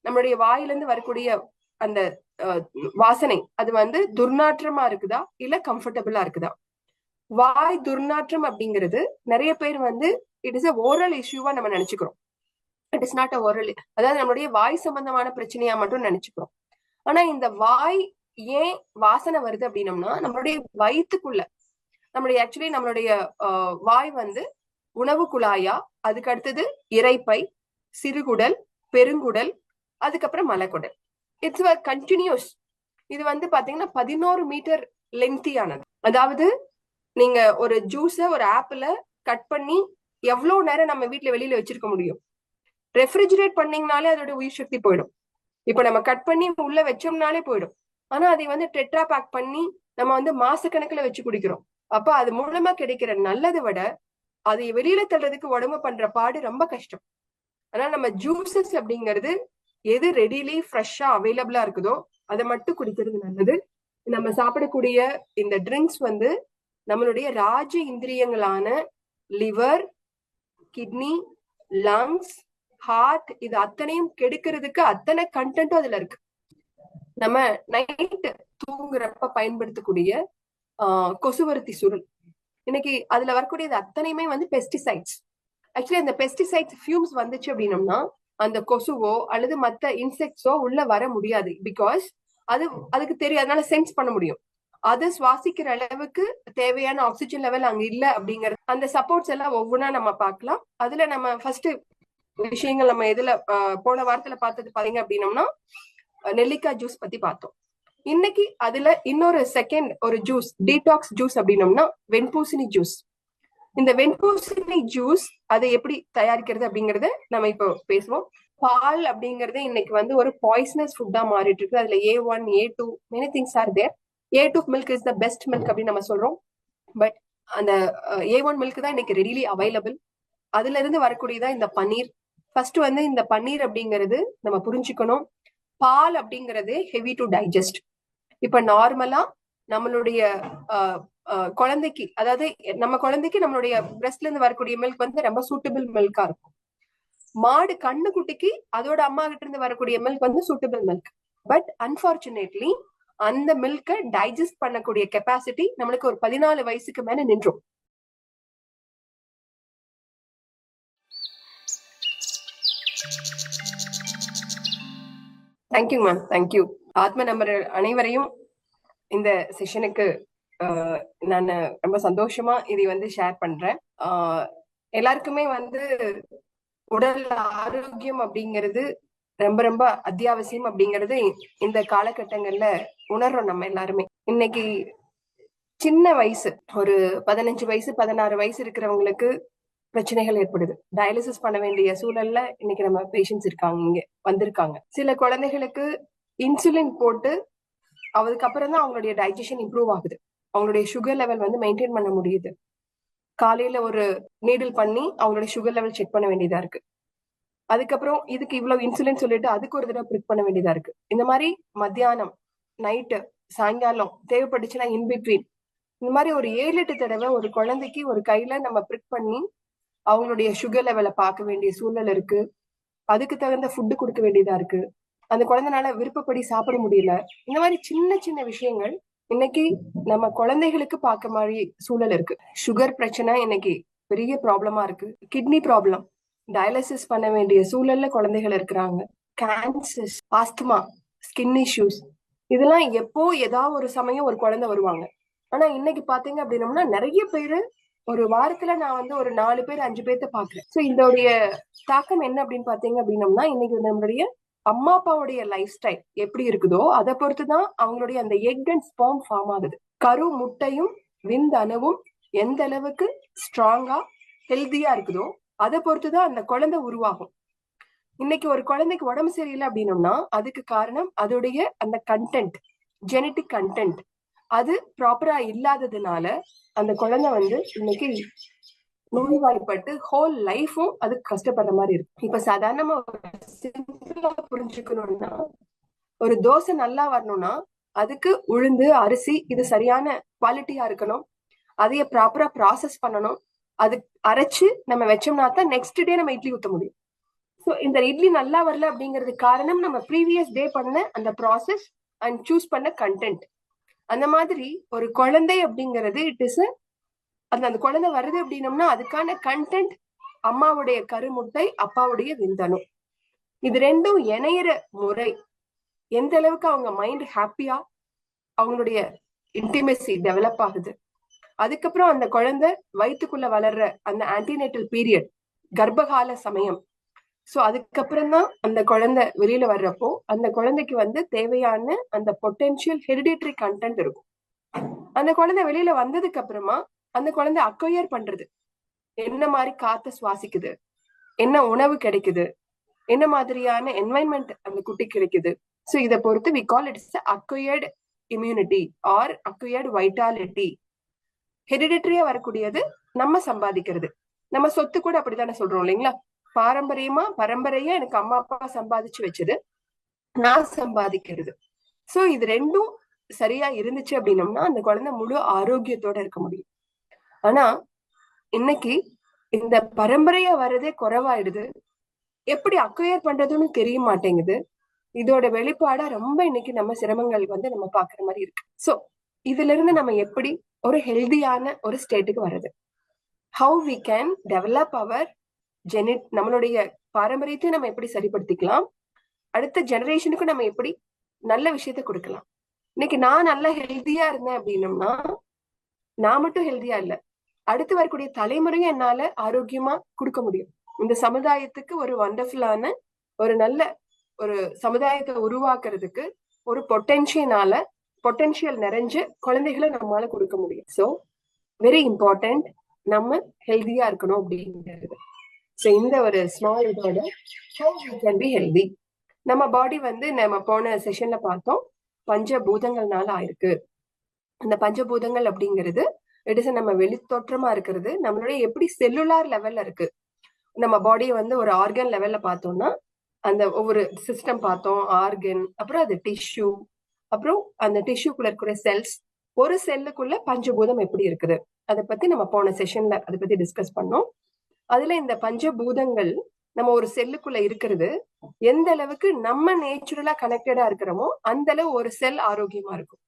நம்மளுடைய வாயிலிருந்து வரக்கூடிய அந்த வாசனை அது வந்து துர்நாற்றமா இருக்குதா இல்ல கம்ஃபர்டபுளா இருக்குதா? வாய் துர்நாற்றம் அப்படிங்கிறது நிறைய பேர் வந்து இட் இஸ் அ ஓரல் இஷ்யூவா நம்ம நினைச்சுக்கிறோம். It is not a oral, அதாவது நம்மளுடைய வாய் சம்பந்தமான பிரச்சனையா மட்டும் நினைச்சுக்கிறோம். ஆனா இந்த வாய் ஏன் வாசனை வருது அப்படின்னம்னா நம்மளுடைய வயிற்றுக்குள்ள நம்மளுடைய வாய் வந்து உணவு குழாயா, அதுக்கு அடுத்தது இரைப்பை, சிறுகுடல், பெருங்குடல், அதுக்கப்புறம் மலைக்குடல். It's continuous. இது வந்து பாத்தீங்கன்னா 11 மீட்டர் லென்த்தியானது. அதாவது நீங்க ஒரு ஜூஸ ஒரு ஆப்பிள கட் பண்ணி எவ்வளவு நேரம் நம்ம வீட்டுல வெளியில வச்சிருக்க முடியும்? ரெஃப்ரிஜிரேட் பண்ணீங்கனாலே அதோட உயிர் சக்தி போயிடும். இப்ப நம்ம கட் பண்ணி உள்ள வச்சோம்னாலே போயிடும். ஆனா அதை வந்து டெட்ரா பேக் பண்ணி நம்ம வந்து மாசக்கணக்குல வச்சு குடிக்கிறோம். அப்ப அது மூலமா கிடைக்கிற நல்லதை விட அதை வெளியில தள்ளுறதுக்கு உடம்பு பண்ற பாடு ரொம்ப கஷ்டம். ஆனா நம்ம ஜூசஸ் அப்படிங்கிறது எது ரெடிலி ஃப்ரெஷ்ஷா அவைலபிளா இருக்குதோ அதை மட்டும் குடிக்கிறது நல்லது. நம்ம சாப்பிடக்கூடிய இந்த ட்ரிங்க்ஸ் வந்து நம்மளுடைய ராஜ இந்திரியங்களான லிவர், கிட்னி, லங்ஸ், ஹார்ட் இது அத்தனையும் கெடுக்கிறதுக்கு அத்தனை கண்டென்ட்டும் அதுல இருக்கு. நம்ம நைட்டு தூங்குறப்ப பயன்படுத்தக்கூடிய கொசுவர்த்தி சுருள், இன்னைக்கு அதுல வரக்கூடியது அத்தனையுமே வந்து பெஸ்டிசைட்ஸ். ஆக்சுவலி அந்த பெஸ்டிசைட்ஸ் ஃபியூம்ஸ் வந்துச்சு அப்படின்னம்னா அந்த கொசுவோ அல்லது மற்ற இன்செக்ட்ஸோ உள்ள வர முடியாது. பிகாஸ் அதுக்கு தெரியும், அதனால சென்ஸ் பண்ண முடியும். அது சுவாசிக்கிற அளவுக்கு தேவையான ஆக்சிஜன் லெவல் அங்க இல்ல அப்படிங்கறது. அந்த சப்போர்ட்ஸ் எல்லாம் ஒவ்வொன்றா நம்ம பார்க்கலாம். அதுல நம்ம ஃபர்ஸ்ட் விஷயங்கள் நம்ம எதுல போன வாரத்துல பார்த்தது பாத்தீங்க அப்படின்னம்னா நெல்லிக்காய் ஜூஸ் பத்தி பார்த்தோம். இன்னைக்கு அதுல இன்னொரு செகண்ட் ஒரு ஜூஸ், டீடாக்ஸ் ஜூஸ் அப்படின்னம்னா வெண்பூசணி ஜூஸ். இந்த வெண்பூசணி ஜூஸ் அதை எப்படி தயாரிக்கிறது அப்படிங்கறத நம்ம இப்போ பேசுவோம். பால் அப்படிங்கறது இன்னைக்கு வந்து ஒரு பாய்சனஸ் ஃபுட்டா மாறிட்டு இருக்கு. அதுல A1, A2 many things are there. A2 milk is the best milk அப்படின்னு நம்ம சொல்றோம். பட் அந்த A1 மில்க் தான் இன்னைக்கு ரெடிலி அவைலபிள். அதுல இருந்து வரக்கூடியதான் இந்த பன்னீர். ஃபர்ஸ்ட் வந்து இந்த பன்னீர் அப்படிங்கிறது நம்ம புரிஞ்சுக்கணும், பால் அப்படிங்கிறது ஹெவி டு டைஜஸ்ட். இப்ப நார்மலா நம்மளுடைய குழந்தைக்கு, அதாவது நம்ம குழந்தைக்கு நம்மளுடைய பிரெஸ்ட்ல இருந்து வரக்கூடிய மில்க் வந்து ரொம்ப சூட்டபிள் மில்கா இருக்கும். மாடு கண்ணுக்குட்டிக்கு அதோட அம்மா கிட்ட இருந்து வரக்கூடிய மில்க் வந்து சூட்டபிள் மில்க். பட் அன்பார்ச்சுனேட்லி அந்த மில்கை டைஜஸ்ட் பண்ணக்கூடிய கெப்பாசிட்டி நம்மளுக்கு ஒரு 14 வயசுக்கு மேல நின்றும். Thank you ma'am, thank you. ஆத்ம நம்பர் அனைவரையும் இந்த செஷனுக்கு நான் ரொம்ப சந்தோஷமா இதை வந்து ஷேர் பண்றேன். எல்லாருக்குமே வந்து உடல் ஆரோக்கியம் அப்படிங்கிறது ரொம்ப ரொம்ப அத்தியாவசியம் அப்படிங்கிறது இந்த காலகட்டங்கள்ல உணர்றோம் நம்ம எல்லாருமே. இன்னைக்கு சின்ன வயசு ஒரு 15 வயசு 16 வயசு இருக்கிறவங்களுக்கு பிரச்சனைகள் ஏற்படுது. டயாலிசிஸ் பண்ண வேண்டிய சூழல்ல இன்னைக்கு நம்ம பேஷண்ட்ஸ் இருக்காங்க, இங்க வந்திருக்காங்க. சில குழந்தைகளுக்கு இன்சுலின் போட்டு அதுக்கப்புறம் தான் அவங்களுடைய டைஜஷன் இம்ப்ரூவ் ஆகுது, அவங்களுடைய சுகர் லெவல் வந்து மெயின்டைன் பண்ண முடியுது. காலையில ஒரு நீடில் பண்ணி அவங்களுடைய சுகர் லெவல் செக் பண்ண வேண்டியதா இருக்கு. அதுக்கப்புறம் இதுக்கு இவ்வளவு இன்சுலின் சொல்லிட்டு அதுக்கு ஒரு தடவை பிரிக் பண்ண வேண்டியதா இருக்கு. இந்த மாதிரி மத்தியானம், நைட்டு, சாயங்காலம் தேவைப்பட்டுச்சுன்னா இன்பிட்வீன் இந்த மாதிரி ஒரு 7-8 தடவை ஒரு குழந்தைக்கு ஒரு கையில நம்ம பிரிக் பண்ணி அவங்களுடைய சுகர் லெவலை பார்க்க வேண்டிய சூழல் இருக்கு. அதுக்கு தகுந்த ஃபுட்டு கொடுக்க வேண்டியதா இருக்கு. அந்த குழந்தைனால விருப்பப்படி சாப்பிட முடியல. இந்த மாதிரி சின்ன சின்ன விஷயங்கள் இன்னைக்கு நம்ம குழந்தைகளுக்கு பார்க்க மாதிரி சூழல் இருக்கு. சுகர் பிரச்சனை இன்னைக்கு பெரிய ப்ராப்ளமா இருக்கு. கிட்னி ப்ராப்ளம், டயாலிசிஸ் பண்ண வேண்டிய சூழல்ல குழந்தைகள் இருக்கிறாங்க. கேன்சர், ஆஸ்துமா, ஸ்கின் இஷ்யூஸ், இதெல்லாம் எப்போ ஏதாவது ஒரு சமயம் ஒரு குழந்தை வருவாங்க. ஆனா இன்னைக்கு பாத்தீங்க அப்படின்னம்னா நிறைய பேரு ஒரு வாரத்துல நான் வந்து ஒரு 4 பேர் 5 பேர்த்த பாக்குறேன். சோ இதோடைய தாக்கம் என்ன அப்படின்னு பாத்தீங்க அப்படின்னம்னா இன்னைக்கு நம்மளுடைய அம்மா அப்பாவுடைய லைஃப் ஸ்டைல் எப்படி இருக்குதோ அதை பொறுத்துதான் அவங்களுடைய அந்த எக் அண்ட் ஸ்பெர்ம் ஃபார்ம் ஆகுது. கரு முட்டையும் விந்தணுவும் எந்த அளவுக்கு ஸ்ட்ராங்கா ஹெல்தியா இருக்குதோ அதை பொறுத்துதான் அந்த குழந்தை உருவாகும். இன்னைக்கு ஒரு குழந்தைக்கு உடம்பு சரியில்லை அப்படின்னம்னா அதுக்கு காரணம் அதோடைய அந்த கண்டென்ட், ஜெனட்டிக் கண்டென்ட் அது ப்ராப்பரா இல்லாததுனால அந்த குழந்தை வந்து இன்னைக்கு நோய்வாய்ப்பட்டு ஹோல் லைஃபும் அது கஷ்டப்படுற மாதிரி இருக்கு. இப்ப சாதாரணமா சிம்பிளா புரிஞ்சுக்கணும்னா ஒரு தோசை நல்லா வரணும்னா அதுக்கு உளுந்து, அரிசி இது சரியான குவாலிட்டியா இருக்கணும். அதைய ப்ராப்பரா ப்ராசஸ் பண்ணணும். அது அரைச்சு நம்ம வச்சோம்னா தான் நெக்ஸ்ட் டே நம்ம இட்லி ஊத்த முடியும். ஸோ இந்த இட்லி நல்லா வரல அப்படிங்கிறதுக்கு காரணம் நம்ம ப்ரீவியஸ் டே பண்ண அந்த ப்ராசஸ் அண்ட் சூஸ் பண்ண கண்டென்ட். அந்த மாதிரி ஒரு குழந்தை அப்படிங்கிறது இட் இஸ் அந்த குழந்தை வருது அப்படின்னம்னா அதுக்கான கண்டென்ட் அம்மாவுடைய கருமுட்டை, அப்பாவுடைய விந்தணு. இது ரெண்டும் இணையிற முறை, எந்த அளவுக்கு அவங்க மைண்ட் ஹாப்பியா அவங்களுடைய இன்டிமெசி டெவலப் ஆகுது. அதுக்கப்புறம் அந்த குழந்தை வயிற்றுக்குள்ள வளர்ற அந்த ஆன்டிநேட்டல் பீரியட், கர்ப்பகால சமயம். ஸோ அதுக்கப்புறம் தான் அந்த குழந்தை வெளியில வர்றப்போ அந்த குழந்தைக்கு வந்து தேவையான அந்த பொட்டென்ஷியல் ஹெரிடிட்டரி கண்டென்ட் இருக்கும். அந்த குழந்தை வெளியில வந்ததுக்கு அப்புறமா அந்த குழந்தை அக்வயர் பண்றது, என்ன மாதிரி காத்த சுவாசிக்குது, என்ன உணவு கிடைக்குது, என்ன மாதிரியான என்வைரன்மெண்ட் அந்த குட்டி கிடைக்குது. ஸோ இதை பொறுத்து we call it's acquired immunity or acquired vitality. ஹெரிடிட்டரியா வரக்கூடியது நம்ம சம்பாதிக்கிறது. நம்ம சொத்து கூட அப்படித்தானே சொல்றோம் இல்லைங்களா? பாரம்பரியமா பரம்பரையா எனக்கு அம்மா அப்பா சம்பாதிச்சு வச்சது, நான் சம்பாதிக்கிறது. சோ இது ரெண்டும் சரியா இருந்துச்சு அப்படின்னம்னா அந்த குழந்தை முழு ஆரோக்கியத்தோட இருக்க முடியும். ஆனா இன்னைக்கு இந்த பரம்பரையா வர்றதே குறைவாயிடுது. எப்படி அக்வயர் பண்றதுன்னு தெரிய மாட்டேங்குது. இதோட வெளிப்பாடா ரொம்ப இன்னைக்கு நம்ம சிரமங்கள் வந்து நம்ம பாக்குற மாதிரி இருக்கு. சோ இதுல இருந்து நம்ம எப்படி ஒரு ஹெல்தியான ஒரு ஸ்டேட்டுக்கு வர்றது? ஹவு வி கேன் டெவலப் அவர் நம்மளுடைய பாரம்பரியத்தை நம்ம எப்படி சரிப்படுத்திக்கலாம், அடுத்த ஜெனரேஷனுக்கு நம்ம எப்படி நல்ல விஷயத்த கொடுக்கலாம். இன்னைக்கு நான் நல்லா ஹெல்தியா இருந்தேன் அப்படின்னம்னா நான் மட்டும் ஹெல்தியா இல்ல, அடுத்து வரக்கூடிய தலைமுறையும் என்னால ஆரோக்கியமா கொடுக்க முடியும். இந்த சமுதாயத்துக்கு ஒரு வண்டர்ஃபுல்லான ஒரு நல்ல ஒரு சமுதாயத்தை உருவாக்குறதுக்கு ஒரு பொட்டென்ஷியல் நிறைஞ்ச குழந்தைகளை நம்மளால கொடுக்க முடியும். ஸோ வெரி இம்பார்ட்டன்ட் நம்ம ஹெல்தியா இருக்கணும் அப்படிங்கிறது. ஸோ இந்த ஒரு ஸ்மால் இதோட கேன் பி ஹெல்தி. நம்ம பாடி வந்து நம்ம போன செஷன்ல பார்த்தோம் பஞ்சபூதங்கள்னால ஆயிருக்கு. அந்த பஞ்சபூதங்கள் அப்படிங்கிறது இட் இஸ் நம்ம வெளித்தோற்றமா இருக்கிறது, நம்மளுடைய எப்படி செல்லுலார் லெவல்ல இருக்கு. நம்ம பாடியை வந்து ஒரு ஆர்கன் லெவல்ல பார்த்தோம்னா அந்த ஒவ்வொரு சிஸ்டம் பார்த்தோம், ஆர்கன், அப்புறம் அது டிஷ்யூ, அப்புறம் அந்த டிஷ்யூக்குள்ள இருக்கிற செல்ஸ், ஒரு செல்லுக்குள்ள பஞ்சபூதம் எப்படி இருக்குது அதை பத்தி நம்ம போன செஷன்ல அதை பத்தி டிஸ்கஸ் பண்ணோம். அதுல இந்த பஞ்சபூதங்கள் நம்ம ஒரு செல்லுக்குள்ள இருக்கிறது எந்த அளவுக்கு நம்ம நேச்சுரலா கனெக்டடா இருக்கிறோமோ அந்த அளவு ஒரு செல் ஆரோக்கியமா இருக்கும்.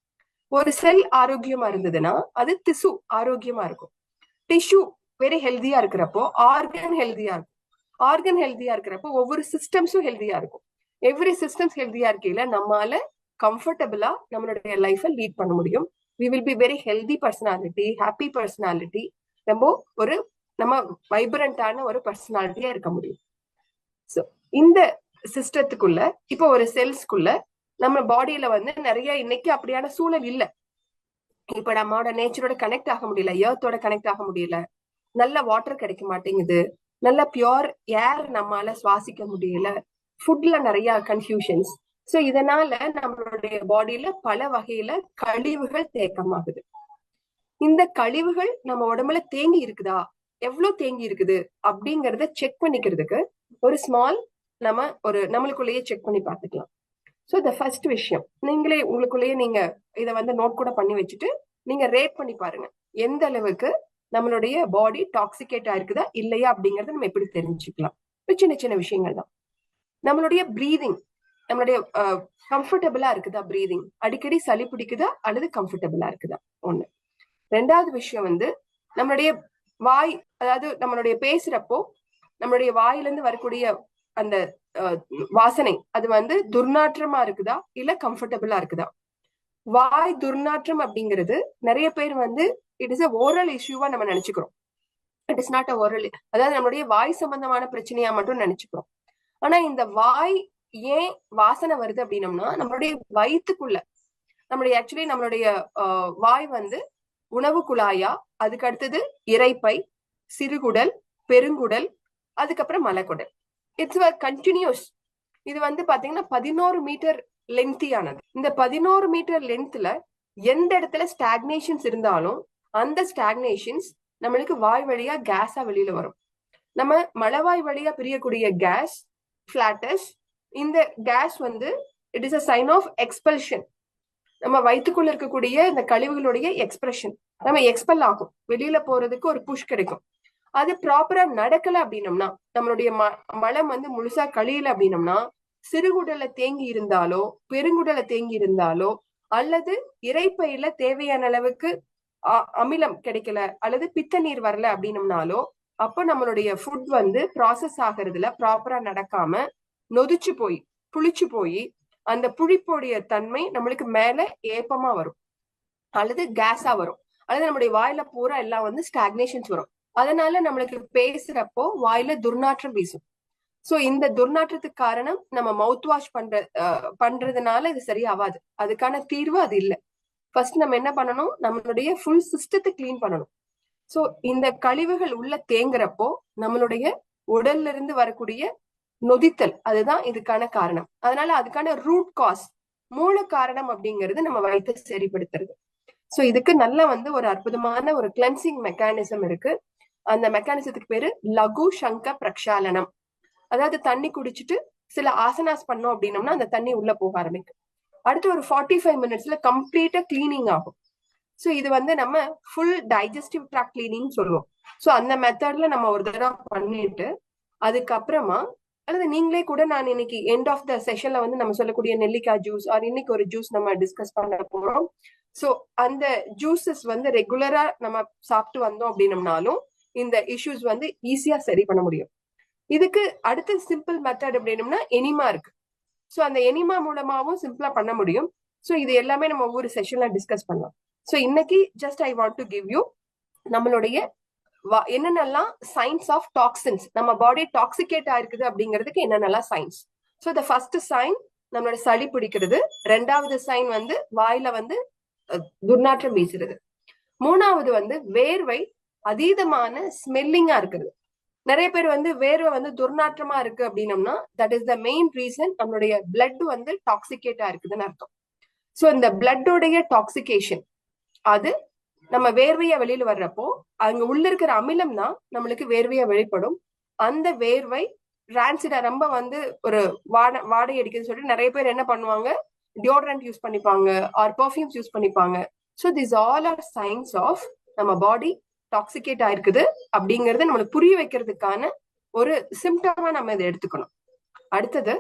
ஒரு செல் ஆரோக்கியமா இருந்ததுன்னா அது திசு ஆரோக்கியமா இருக்கும். டிஷ்யூ வெரி ஹெல்தியா இருக்கிறப்போ ஆர்கன் ஹெல்தியா இருக்கும். ஆர்கன் ஹெல்தியா இருக்கிறப்போ ஒவ்வொரு சிஸ்டம்ஸும் ஹெல்தியா இருக்கும். எவ்ரி சிஸ்டம்ஸ் ஹெல்தியா இருக்கையில நம்மளால கம்ஃபர்டபுளா நம்மளுடைய லைஃபை லீட் பண்ண முடியும். We will be very healthy personality, happy personality, நம்ம வைப்ரண்டான ஒரு பர்சனாலிட்டியா இருக்க முடியும். ஸோ இந்த சிஸ்டத்துக்குள்ள இப்போ ஒரு செல்ஸ்குள்ள நம்ம பாடியில வந்து நிறைய இன்னைக்கு அப்படியான சூழல் இல்லை. இப்ப நம்மளோட நேச்சரோட கனெக்ட் ஆக முடியல, எர்த்தோட கனெக்ட் ஆக முடியல, நல்ல வாட்டர் கிடைக்க மாட்டேங்குது, நல்ல பியோர் ஏர் நம்மளால சுவாசிக்க முடியல, ஃபுட்ல நிறைய கன்ஃபியூஷன்ஸ். ஸோ இதனால நம்மளுடைய பாடியில பல வகையில கழிவுகள் தேக்கமாகுது. இந்த கழிவுகள் நம்ம உடம்புல தேங்கி இருக்குதா, எவ்வளவு தேங்கி இருக்குது அப்படிங்கறத செக் பண்ணிக்கிறதுக்கு ஒரு ஸ்மால் நம்மளுக்குள்ளேயே செக் பண்ணி பார்த்துக்கலாம். ஸோ த ஃபர்ஸ்ட் விஷயம், நீங்களே உங்களுக்குள்ளேயே நீங்க இதை வந்து நோட் கூட பண்ணி வச்சுட்டு நீங்க ரேட் பண்ணி பாருங்க எந்த அளவுக்கு நம்மளுடைய பாடி டாக்ஸிகேட் ஆயிருக்குதா இல்லையா அப்படிங்கறத நம்ம எப்படி தெரிஞ்சுக்கலாம். சின்ன சின்ன விஷயங்கள் தான். நம்மளுடைய பிரீதிங், நம்மளுடைய கம்ஃபர்டபுளா இருக்குதா, பிரீதிங் அடிக்கடி சளி பிடிக்குதா அல்லது கம்ஃபர்டபுளா இருக்குதா, ஒண்ணு. ரெண்டாவது விஷயம் வந்து நம்மளுடைய வாய், அதாவது நம்மளுடைய பேசுறப்போ நம்மளுடைய வாயிலிருந்து வரக்கூடிய அந்த வாசனை அது வந்து துர்நாற்றமா இருக்குதா இல்ல கம்ஃபர்டபுளா இருக்குதா. வாய் துர்நாற்றம் அப்படிங்கிறது நிறைய பேர் வந்து இட் இஸ் அ ஓரல் இஷ்யூவா நம்ம நினைச்சுக்கிறோம். It is not a oral, அதாவது நம்மளுடைய வாய் சம்பந்தமான பிரச்சனையா மட்டும் நினைச்சுக்கிறோம். ஆனா இந்த வாய் ஏன் வாசனை வருது அப்படின்னம்னா நம்மளுடைய வயிற்றுக்குள்ள நம்மளுடைய வாய் வந்து உணவு குழாயா, அதுக்கு அடுத்தது இரைப்பை, சிறுகுடல், பெருங்குடல், அதுக்கப்புறம் மலக்குடல். It's continuous. இது வந்து பாத்தீங்கன்னா 11 மீட்டர் லென்த்தியானது. இந்த 11 மீட்டர் லென்த்ல எந்த இடத்துல ஸ்டாக்னேஷன்ஸ் இருந்தாலும் அந்த ஸ்டாக்னேஷன்ஸ் நம்மளுக்கு வாய் வழியா கேஸா வெளியில வரும். நம்ம மலவாய் வழியா பிரியக்கூடிய கேஸ் பிளாட்டஸ், இந்த கேஸ் வந்து it is a sign of expulsion. நம்ம வயிற்றுக்குள்ள இருக்கக்கூடிய இந்த கழிவுகளுடைய எக்ஸ்பிரஷன், நம்ம எக்ஸ்பெல் ஆகும், வெளியில போறதுக்கு ஒரு புஷ் கிடைக்கும். அது ப்ராப்பரா நடக்கல அப்படின்னம்னா, நம்மளுடைய மலம் வந்து முழுசா கழியல அப்படின்னம்னா, சிறுகுடல தேங்கி இருந்தாலோ பெருங்குடல தேங்கி இருந்தாலோ அல்லது இரைப்பையில தேவையான அளவுக்கு அமிலம் கிடைக்கல அல்லது பித்த நீர் வரல அப்படின்னம்னாலோ, அப்ப நம்மளுடைய ஃபுட் வந்து ப்ராசஸ் ஆகுறதுல ப்ராப்பரா நடக்காம நொதிச்சு போய் புளிச்சு போய் அந்த புளிப்புடைய தன்மை நம்மளுக்கு மேல ஏப்பமா வரும் அல்லது கேஸா வரும் அல்லது நம்மளுடைய வாயில பூரா எல்லாம் வந்து ஸ்டாக்னேஷன்ஸ் வரும். அதனால நம்மளுக்கு பேசுறப்போ வாயில துர்நாற்றம் வீசும். சோ இந்த துர்நாற்றத்துக்கு காரணம் நம்ம மவுத் வாஷ் பண்றதுனால இது சரியாவாது. அதுக்கான தீர்வு அது இல்ல. ஃபர்ஸ்ட் நம்ம என்ன பண்ணணும், நம்மளுடைய ஃபுல் சிஸ்டத்தை கிளீன் பண்ணணும். சோ இந்த கழிவுகள் உள்ள தேங்குறப்போ நம்மளுடைய உடல்ல இருந்து வரக்கூடிய நொதித்தல் அதுதான் இதுக்கான காரணம். அதனால அதுக்கான ரூட் காஸ் மூல காரணம் அப்படிங்கிறது நம்ம வயிற்றை சரிப்படுத்துறது. சோ இதுக்கு நல்ல வந்து ஒரு அற்புதமான ஒரு கிளென்சிங் மெக்கானிசம் இருக்கு. அந்த மெக்கானிசத்துக்கு பேரு லகு சங்க பிரக்ஷாலனம். அதாவது தண்ணி குடிச்சிட்டு சில ஆசனாஸ் பண்ணோம் அப்படின்னம்னா அந்த தண்ணி உள்ள போக ஆரம்பிக்கும். அடுத்து ஒரு 45 மினிட்ஸ்ல கம்ப்ளீட்டா கிளீனிங் ஆகும். சோ இது வந்து நம்ம ஃபுல் டைஜஸ்டிவ் ட்ராக் கிளீனிங் சொல்லுவோம். சோ அந்த மெத்தட்ல நம்ம ஒரு தடவை பண்ணிட்டு அதுக்கப்புறமா அல்லது நீங்களே கூட நான் இன்னைக்கு எண்ட் ஆஃப் த செஷன்ல வந்து நம்ம சொல்லக்கூடிய நெல்லிக்காய் ஜூஸ் ஆர் இன்னைக்கு ஒரு ஜூஸ் நம்ம டிஸ்கஸ் பண்ண போறோம். சோ அந்த ஜூசஸ் வந்து ரெகுலரா நம்ம சாப்பிட்டு வந்தோம் அப்படின்னம்னாலும் இந்த இஷ்யூஸ் வந்து ஈஸியா சரி பண்ண முடியும். இதுக்கு அடுத்த சிம்பிள் மெத்தட் அப்படின்னம்னா எனிமா இருக்கு. சோ அந்த எனிமா மூலமாவும் சிம்பிளா பண்ண முடியும். சோ இது எல்லாமே நம்ம ஒவ்வொரு செஷன்ல டிஸ்கஸ் பண்ணலாம். சோ இன்னைக்கு just I want to give you நம்மளுடைய என்னென்னலாம் சைன்ஸ் ஆஃப் டாக்ஸின்ஸ், நம்ம பாடி டாக்ஸிகேட் ஆயிருக்குது அப்படிங்கிறதுக்கு என்னென்னலாம் signs. So the first sign நம்மளோட சளி பிடிக்கிறது. ரெண்டாவது சைன் வந்து வாயில வந்து துர்நாற்றம் வீசுறது. மூணாவது வந்து வேர்வை அதீதமான ஸ்மெல்லிங்கா இருக்குது. நிறைய பேர் வந்து வேர்வை வந்து துர்நாற்றமா இருக்கு அப்படின்னம்னா that is the main reason நம்மளுடைய பிளட் வந்து டாக்ஸிகேட்டா இருக்குதுன்னு அர்த்தம். சோ இந்த பிளட்டோடைய டாக்ஸிகேஷன் அது நம்ம வேர்வையா வெளியில வர்றப்போ அங்க உள்ள இருக்கிற அமிலம் தான் நம்மளுக்கு வேர்வையா வெளிப்படும். அந்த வேர்வை ரான்சிடா ரொம்ப வந்து ஒரு வாடை அடிக்குதுன்னு சொல்லிட்டு நிறைய பேர் என்ன பண்ணுவாங்க, டியோட்ரண்ட் யூஸ் பண்ணிப்பாங்க ஆர் பர்ஃபியூம்ஸ் யூஸ் பண்ணிப்பாங்க. So this all are signs of நம்ம பாடி டாக்ஸிகேட் ஆயிருக்குது அப்படிங்கறத நம்மளுக்கு புரிய வைக்கிறதுக்கான ஒரு சிம்டமா நம்ம இதை எடுத்துக்கணும். அடுத்தது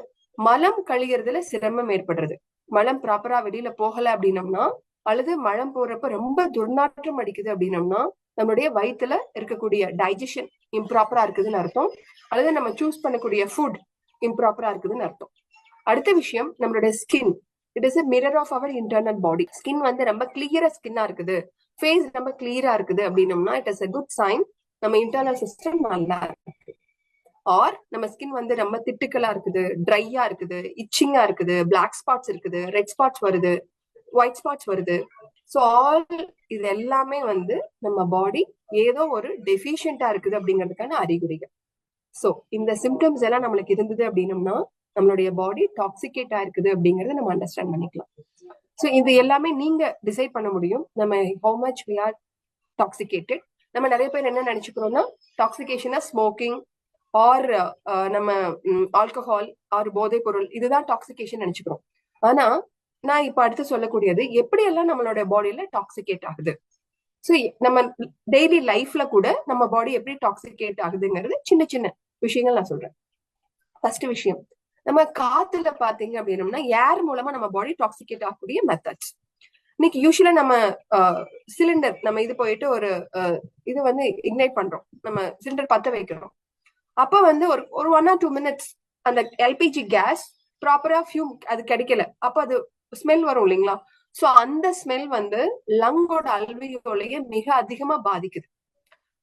மலம் கழிகிறதுல சிரமம் ஏற்படுறது. மலம் ப்ராப்பரா வெளியில போகல அப்படின்னம்னா அல்லது மலம் போறப்ப ரொம்ப துர்நாற்றம் அடிக்குது அப்படின்னம்னா நம்மளுடைய வயிற்றுல இருக்கக்கூடிய டைஜஷன் இம்ப்ராப்பரா இருக்குதுன்னு அர்த்தம். அல்லது நம்ம சூஸ் பண்ணக்கூடிய ஃபுட் இம்ப்ராப்பரா இருக்குதுன்னு அர்த்தம். அடுத்த விஷயம் நம்மளுடைய skin. It is a mirror of our internal body. Skin வந்து ரொம்ப கிளியரா ஸ்கின்னா இருக்குது, ஃபேஸ் ரொம்ப கிளியரா இருக்குது அப்படின்னம்னா it is a good sign நம்ம இன்டர்னல் சிஸ்டம் நல்லா இருக்கு. ஆர் நம்ம ஸ்கின் வந்து ரொம்ப திட்டுக்களா இருக்குது, ட்ரையா இருக்குது, இச்சிங்கா இருக்குது, பிளாக் ஸ்பாட்ஸ் இருக்குது, ரெட் ஸ்பாட்ஸ் வருது, ஒயிட் ஸ்பாட்ஸ் வருது. ஸோ ஆல் இது எல்லாமே வந்து நம்ம பாடி ஏதோ ஒரு டெஃபிஷியண்டா இருக்குது அப்படிங்கிறதுக்கான அறிகுறிகள். ஸோ இந்த சிம்டம்ஸ் எல்லாம் நம்மளுக்கு இருந்தது அப்படின்னம்னா நம்மளுடைய பாடி டாக்ஸிகேட் ஆயிருக்குது அப்படிங்கறத நம்ம அண்டர்ஸ்டாண்ட் பண்ணிக்கலாம். ஸோ இது எல்லாமே நீங்க டிசைட் பண்ண முடியும் நம்ம ஹவு மச் வி ஆர் டாக்ஸிகேட்டட். நம்ம நிறைய பேர் என்ன நினைச்சுக்கிறோம்னா டாக்ஸிகேஷனா ஸ்மோக்கிங் ஆர் நம்ம ஆல்கஹால் ஆர் போதைப் பொருள் இதுதான் டாக்ஸிகேஷன் நினைச்சுக்கிறோம். ஆனா நான் இப்ப அடுத்து சொல்லக்கூடியது எப்படி எல்லாம் நம்மளோட பாடியில டாக்ஸிகேட் ஆகுது. ஸோ நம்ம டெய்லி லைஃப்ல கூட நம்ம பாடி எப்படி டாக்ஸிகேட் ஆகுதுங்கிறது சின்ன சின்ன விஷயங்கள் நான் சொல்றேன். ஃபர்ஸ்ட் விஷயம், நம்ம காத்துல பாத்தீங்க அப்படின்னம்னா ஏர் மூலமா நம்ம பாடி டாக்ஸிகேட் ஆகக்கூடிய மெத்தட்ஸ். இன்னைக்கு யூஸ்வலா நம்ம சிலிண்டர் நம்ம இது போயிட்டு ஒரு இது வந்து இக்னைட் பண்றோம், நம்ம சிலிண்டர் பத்த வைக்கிறோம். அப்ப வந்து ஒரு 1 or 2 minutes அந்த எல்பிஜி கேஸ் ப்ராப்பரா ஃபியூம் அது கிடைக்கல, அப்ப அது ஸ்மெல் வரும் இல்லைங்களா. சோ அந்த ஸ்மெல் வந்து லங்கோட அல்வியோலைய மிக அதிகமா பாதிக்குது.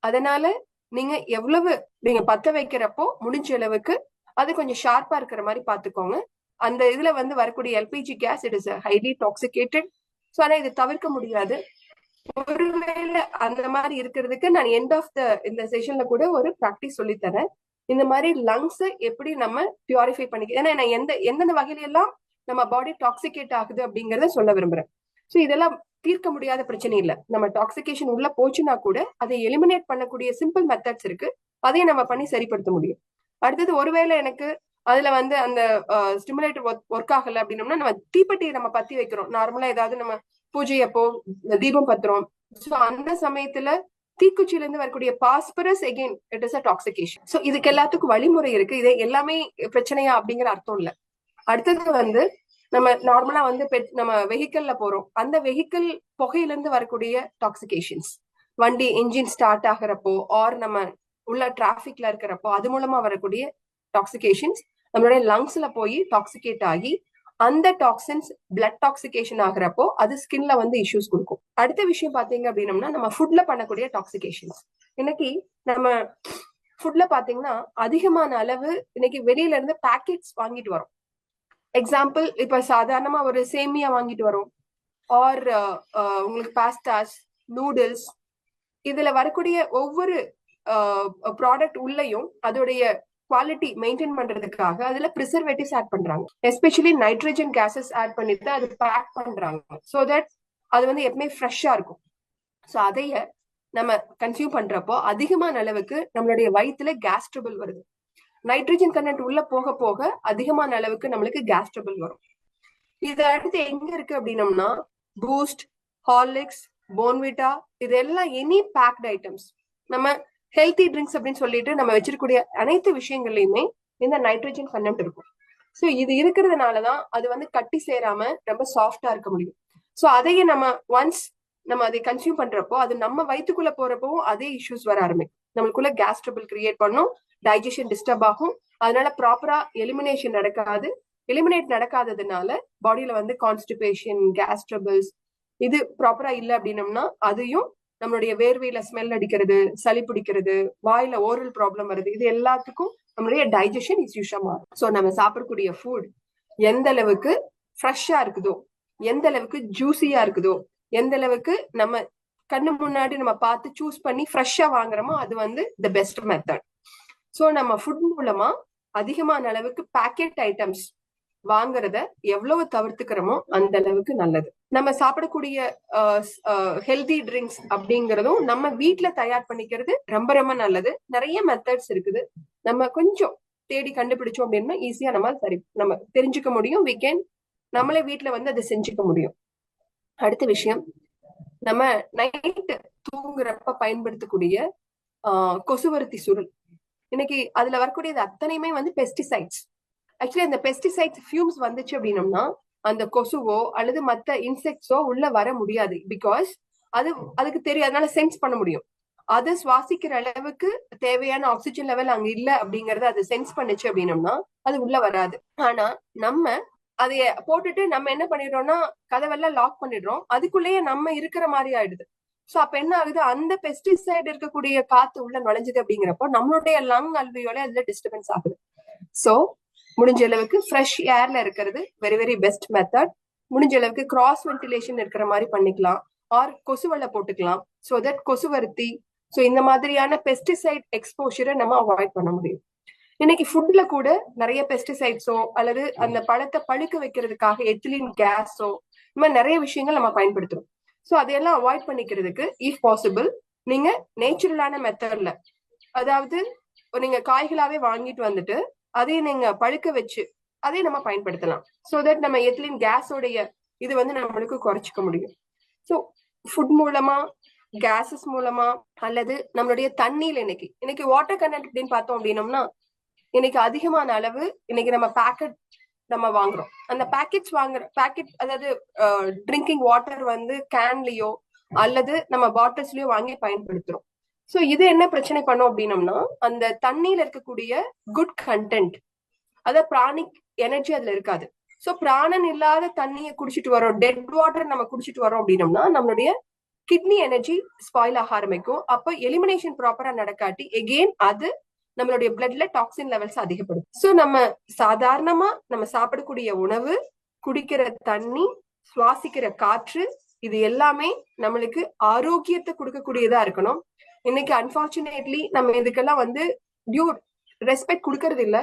அதனால நீங்க எவ்வளவு நீங்க பத்த வைக்கிறப்போ முடிஞ்ச அளவுக்கு அது கொஞ்சம் ஷார்ப்பா இருக்கிற மாதிரி பாத்துக்கோங்க. அந்த இதுல வந்து வரக்கூடிய LPG gas it is highly toxicated. So ஆனா இது தவிர்க்க முடியாது. ஒருவேளை அந்த மாதிரி இருக்கிறதுக்கு நான் எண்ட் ஆஃப் த இந்த செஷன்ல கூட ஒரு ப்ராக்டிஸ் சொல்லி தரேன். இந்த மாதிரி லங்ஸ் எப்படி நம்ம பியூரிஃபை பண்ணிக்க, ஏன்னா நான் எந்தெந்த வகையில எல்லாம் நம்ம பாடி டாக்ஸிகேட் ஆகுது அப்படிங்கறத சொல்ல விரும்புறேன். ஸோ இதெல்லாம் தீர்க்க முடியாத பிரச்சனை இல்லை. நம்ம டாக்ஸிகேஷன் உள்ள போச்சுன்னா கூட அதை எலிமினேட் பண்ணக்கூடிய சிம்பிள் மெத்தட்ஸ் இருக்கு, அதையும் நம்ம பண்ணி சரிப்படுத்த முடியும். அடுத்தது ஒருவேளை எனக்கு அதுல வந்து அந்த ஸ்டிமுலேட்டர் ஒர்க் ஆகல அப்படின்னோம்னா நம்ம தீப்பெட்டி நம்ம பத்தி வைக்கிறோம். நார்மலா ஏதாவது நம்ம பூஜை அப்போ தீபம் பத்துறோம். ஸோ அந்த சமயத்துல தீக்குச்சியில இருந்து வரக்கூடிய phosphorus again it is a toxication. So இதுக்கு எல்லாத்துக்கும் வழிமுறை இருக்கு. இது எல்லாமே பிரச்சனையா அப்படிங்கிற அர்த்தம் இல்ல. அடுத்தது வந்து நம்ம நார்மலா வந்து நம்ம வெஹிக்கல்ல போறோம், அந்த வெஹிக்கிள் புகையில இருந்து வரக்கூடிய டாக்ஸிகேஷன்ஸ், வண்டி என்ஜின் ஸ்டார்ட் ஆகிறப்போ ஆர் நம்ம உள்ள டிராபிக்ல இருக்கிறப்போ அது மூலமா வரக்கூடிய டாக்ஸிகேஷன்ஸ் நம்மளுடைய லங்ஸ்ல போய் டாக்ஸிகேட் ஆகி அந்த டாக்ஸின்ஸ் பிளட் டாக்ஸிகேஷன் ஆகிறப்போ அது ஸ்கின்ல வந்து இஷ்யூஸ் கொடுக்கும். அடுத்த விஷயம் பாத்தீங்க அப்படின்னம்னா நம்ம ஃபுட்ல பண்ணக்கூடிய டாக்ஸிகேஷன்ஸ். இன்னைக்கு நம்ம ஃபுட்ல பாத்தீங்கன்னா அதிகமான அளவு இன்னைக்கு வெளியில இருந்து பேக்கெட்ஸ் வாங்கிட்டு வரோம். எக்ஸாம்பிள், இப்ப சாதாரணமா ஒரு சேமியா வாங்கிட்டு வரோம், ஆர் உங்களுக்கு பாஸ்தாஸ், நூடுல்ஸ், இதுல வரக்கூடிய ஒவ்வொரு ப்ராடக்ட் உள்ளயும் அதோடைய குவாலிட்டி மெயின்டைன் பண்றதுக்காக அதுல ப்ரிசர்வேட்டிவ்ஸ் ஆட் பண்றாங்க. எஸ்பெஷலி நைட்ரஜன் கேசஸ் ஆட் பண்ணிட்டு அது பேக் பண்றாங்க, சோ தட் அது வந்து எப்பவுமே ஃப்ரெஷ்ஷா இருக்கும். ஸோ அதைய நம்ம கன்சியூம் பண்றப்போ அதிகமான அளவுக்கு நம்மளுடைய வயிற்றுல கேஸ் ட்ரபிள் வருது. நைட்ரஜன் கண்டென்ட் உள்ள போக போக அதிகமான அளவுக்கு நம்மளுக்கு கேஸ் ட்ரபிள் வரும். இது அடுத்து எங்க இருக்கு அப்படின்னம்னா பூஸ்ட், ஹார்லிக்ஸ், போன்விட்டா, இதெல்லாம் எனி பேக்ட் ஐட்டம்ஸ், நம்ம ஹெல்த்தி ட்ரிங்க்ஸ் அப்படின்னு சொல்லிட்டு நம்ம வச்சிருக்கக்கூடிய அனைத்து விஷயங்கள்லயுமே இந்த நைட்ரஜன் கண்டென்ட் இருக்கும். ஸோ இது இருக்கிறதுனாலதான் அது வந்து கட்டி சேராம ரொம்ப சாஃப்டா இருக்க முடியும். ஸோ அதையே நம்ம ஒன்ஸ் நம்ம அதை கன்சியூம் பண்றப்போ அது நம்ம வயிற்றுக்குள்ள போறப்போ அதே இஷ்யூஸ் வர ஆரம்பிக்கும். நம்மளுக்குள்ள கேஸ் ட்ரபிள் கிரியேட் பண்ணும், டைஜஷன் டிஸ்டர்ப் ஆகும், அதனால ப்ராப்பரா எலிமினேஷன் நடக்காது. எலிமினேட் நடக்காததுனால பாடியில வந்து கான்ஸ்டிபேஷன், கேஸ் ட்ரபிள்ஸ் இது ப்ராப்பரா இல்லை அப்படின்னம்னா அதையும் நம்மளுடைய வேர்வையில ஸ்மெல் அடிக்கிறது, சளி பிடிக்கிறது, வாயில ஓரல் ப்ராப்ளம் வருது, இது எல்லாத்துக்கும் நம்மளுடைய டைஜஷன் இஷ்யூஸா மாறும். ஸோ நம்ம சாப்பிடக்கூடிய ஃபுட் எந்த அளவுக்கு ஃப்ரெஷ்ஷா இருக்குதோ, எந்த அளவுக்கு ஜூசியா இருக்குதோ, எந்த அளவுக்கு நம்ம கண்ணு முன்னாடி நம்ம பார்த்து சூஸ் பண்ணி ஃப்ரெஷ்ஷா வாங்குறோமோ அது வந்து த பெஸ்ட் மெத்தட். ஸோ நம்ம ஃபுட் மூலமா அதிகமான அளவுக்கு பேக்கெட் ஐட்டம்ஸ் வாங்குறத எவ்வளவு தவிர்த்துக்கிறோமோ அந்த அளவுக்கு நல்லது. நம்ம சாப்பிடக்கூடிய ஹெல்தி ட்ரிங்க்ஸ் அப்படிங்கறதும் நம்ம வீட்டுல தயார் பண்ணிக்கிறது ரொம்ப ரொம்ப நல்லது. நிறைய மெத்தட்ஸ் இருக்குது, நம்ம கொஞ்சம் தேடி கண்டுபிடிச்சோம் அப்படின்னா ஈஸியா நம்ம தெரிஞ்சுக்க முடியும். வீக்கெண்ட் நம்மளே வீட்டுல வந்து அதை செஞ்சுக்க முடியும். அடுத்த விஷயம், நம்ம நைட்டு தூங்குறப்ப பயன்படுத்தக்கூடிய கொசுவர்த்தி சுருள், இன்னைக்கு அதுல வரக்கூடியது அத்தனையுமே வந்து பெஸ்டிசைட்ஸ். ஆக்சுவலி அந்த பெஸ்டிசைட்ஸ் ஃபியூம்ஸ் வந்துச்சு அப்படின்னம்னா அந்த கொசுவோ அல்லது மற்ற இன்செக்ட்ஸோ உள்ள வர முடியாது. பிகாஸ் அதுக்கு தெரியும், அதனால சென்ஸ் பண்ண முடியும். அதை சுவாசிக்கிற அளவுக்கு தேவையான ஆக்சிஜன் லெவல் அங்க இல்ல அப்படிங்கறத அது சென்ஸ் பண்ணுச்சு அப்படின்னம்னா அது உள்ள வராது. ஆனா நம்ம அதைய போட்டுட்டு நம்ம என்ன பண்ணிடுறோம்னா கதவெல்லாம் லாக் பண்ணிடுறோம், அதுக்குள்ளேயே நம்ம இருக்கிற மாதிரி ஆயிடுது. சோ அப்ப என்ன ஆகுது, அந்த பெஸ்டிசைட் இருக்கக்கூடிய காத்து உள்ள நுழைஞ்சது அப்படிங்கிறப்போ நம்மளுடைய லங் அல்வியோல அதுல டிஸ்டர்பன்ஸ் ஆகுது. சோ முடிஞ்ச அளவுக்கு ஃப்ரெஷ் ஏர்ல இருக்கிறது வெரி வெரி பெஸ்ட் மெத்தட். முடிஞ்ச அளவுக்கு கிராஸ் வென்டிலேஷன் இருக்கிற மாதிரி பண்ணிக்கலாம், ஆர் கொசுவலை போட்டுக்கலாம். ஸோ தட் கொசுவர்த்தி, ஸோ இந்த மாதிரியான பெஸ்டிசைட் எக்ஸ்போஷரை நம்ம அவாய்ட் பண்ண முடியும். இன்னைக்கு ஃபுட்ல கூட நிறைய பெஸ்டிசைட்ஸோ அல்லது அந்த பழத்தை பழுக்க வைக்கிறதுக்காக எத்திலின் கேஸோ இந்த மாதிரி நிறைய விஷயங்கள் நம்ம பயன்படுத்துறோம். ஸோ அதையெல்லாம் அவாய்ட் பண்ணிக்கிறதுக்கு இஃப் பாசிபிள் நீங்க நேச்சுரலான மெத்தட்ல, அதாவது நீங்க காய்களாவே வாங்கிட்டு வந்துட்டு அதை நீங்க பழுக்க வச்சு அதை நம்ம பயன்படுத்தலாம். ஸோ தட் நம்ம எத்திலின் கேஸோடைய இது வந்து நம்மளுக்கு குறைச்சிக்க முடியும். ஸோ ஃபுட் மூலமா, கேசஸ் மூலமா, அல்லது நம்மளுடைய தண்ணியில இன்னைக்கு வாட்டர் கண்டென்ட் அப்படின்னு பார்த்தோம் அப்படின்னம்னா இன்னைக்கு அதிகமான அளவு இன்னைக்கு நம்ம பேக்கெட் நம்ம வாங்குறோம். அந்த பேக்கெட் அதாவது ட்ரிங்கிங் வாட்டர் வந்து கேன்லயோ அல்லது நம்ம பாட்டில்ஸ்லயோ வாங்கி பயன்படுத்துறோம். சோ இது என்ன பிரச்சனை பண்ணோம் அப்படின்னம்னா அந்த தண்ணியில இருக்கக்கூடிய குட் கண்டென்ட், அதாவது பிராணிக் எனர்ஜி அதுல இருக்காது. சோ பிராணன் இல்லாத தண்ணியை குடிச்சிட்டு வரோம், டெட் வாட்டர் நம்ம குடிச்சிட்டு வரோம் அப்படின்னம்னா நம்மளுடைய கிட்னி எனர்ஜி ஸ்பாயில் ஆக ஆரம்பிக்கும். அப்ப எலிமினேஷன் ப்ராப்பரா நடக்காட்டி எகெயின் அது நம்மளுடைய பிளட்ல டாக்ஸின் லெவல்ஸ் அதிகப்படும். சோ நம்ம சாதாரணமா நம்ம சாப்பிடக்கூடிய உணவு, குடிக்கிற தண்ணி, சுவாசிக்கிற காற்று, இது எல்லாமே நம்மளுக்கு ஆரோக்கியத்தை கொடுக்கக்கூடியதா இருக்கணும். இன்னைக்கு அன்பார்ச்சுனேட்லி நம்ம இதுக்கெல்லாம் வந்து டியூ ரெஸ்பெக்ட் கொடுக்கறது இல்ல,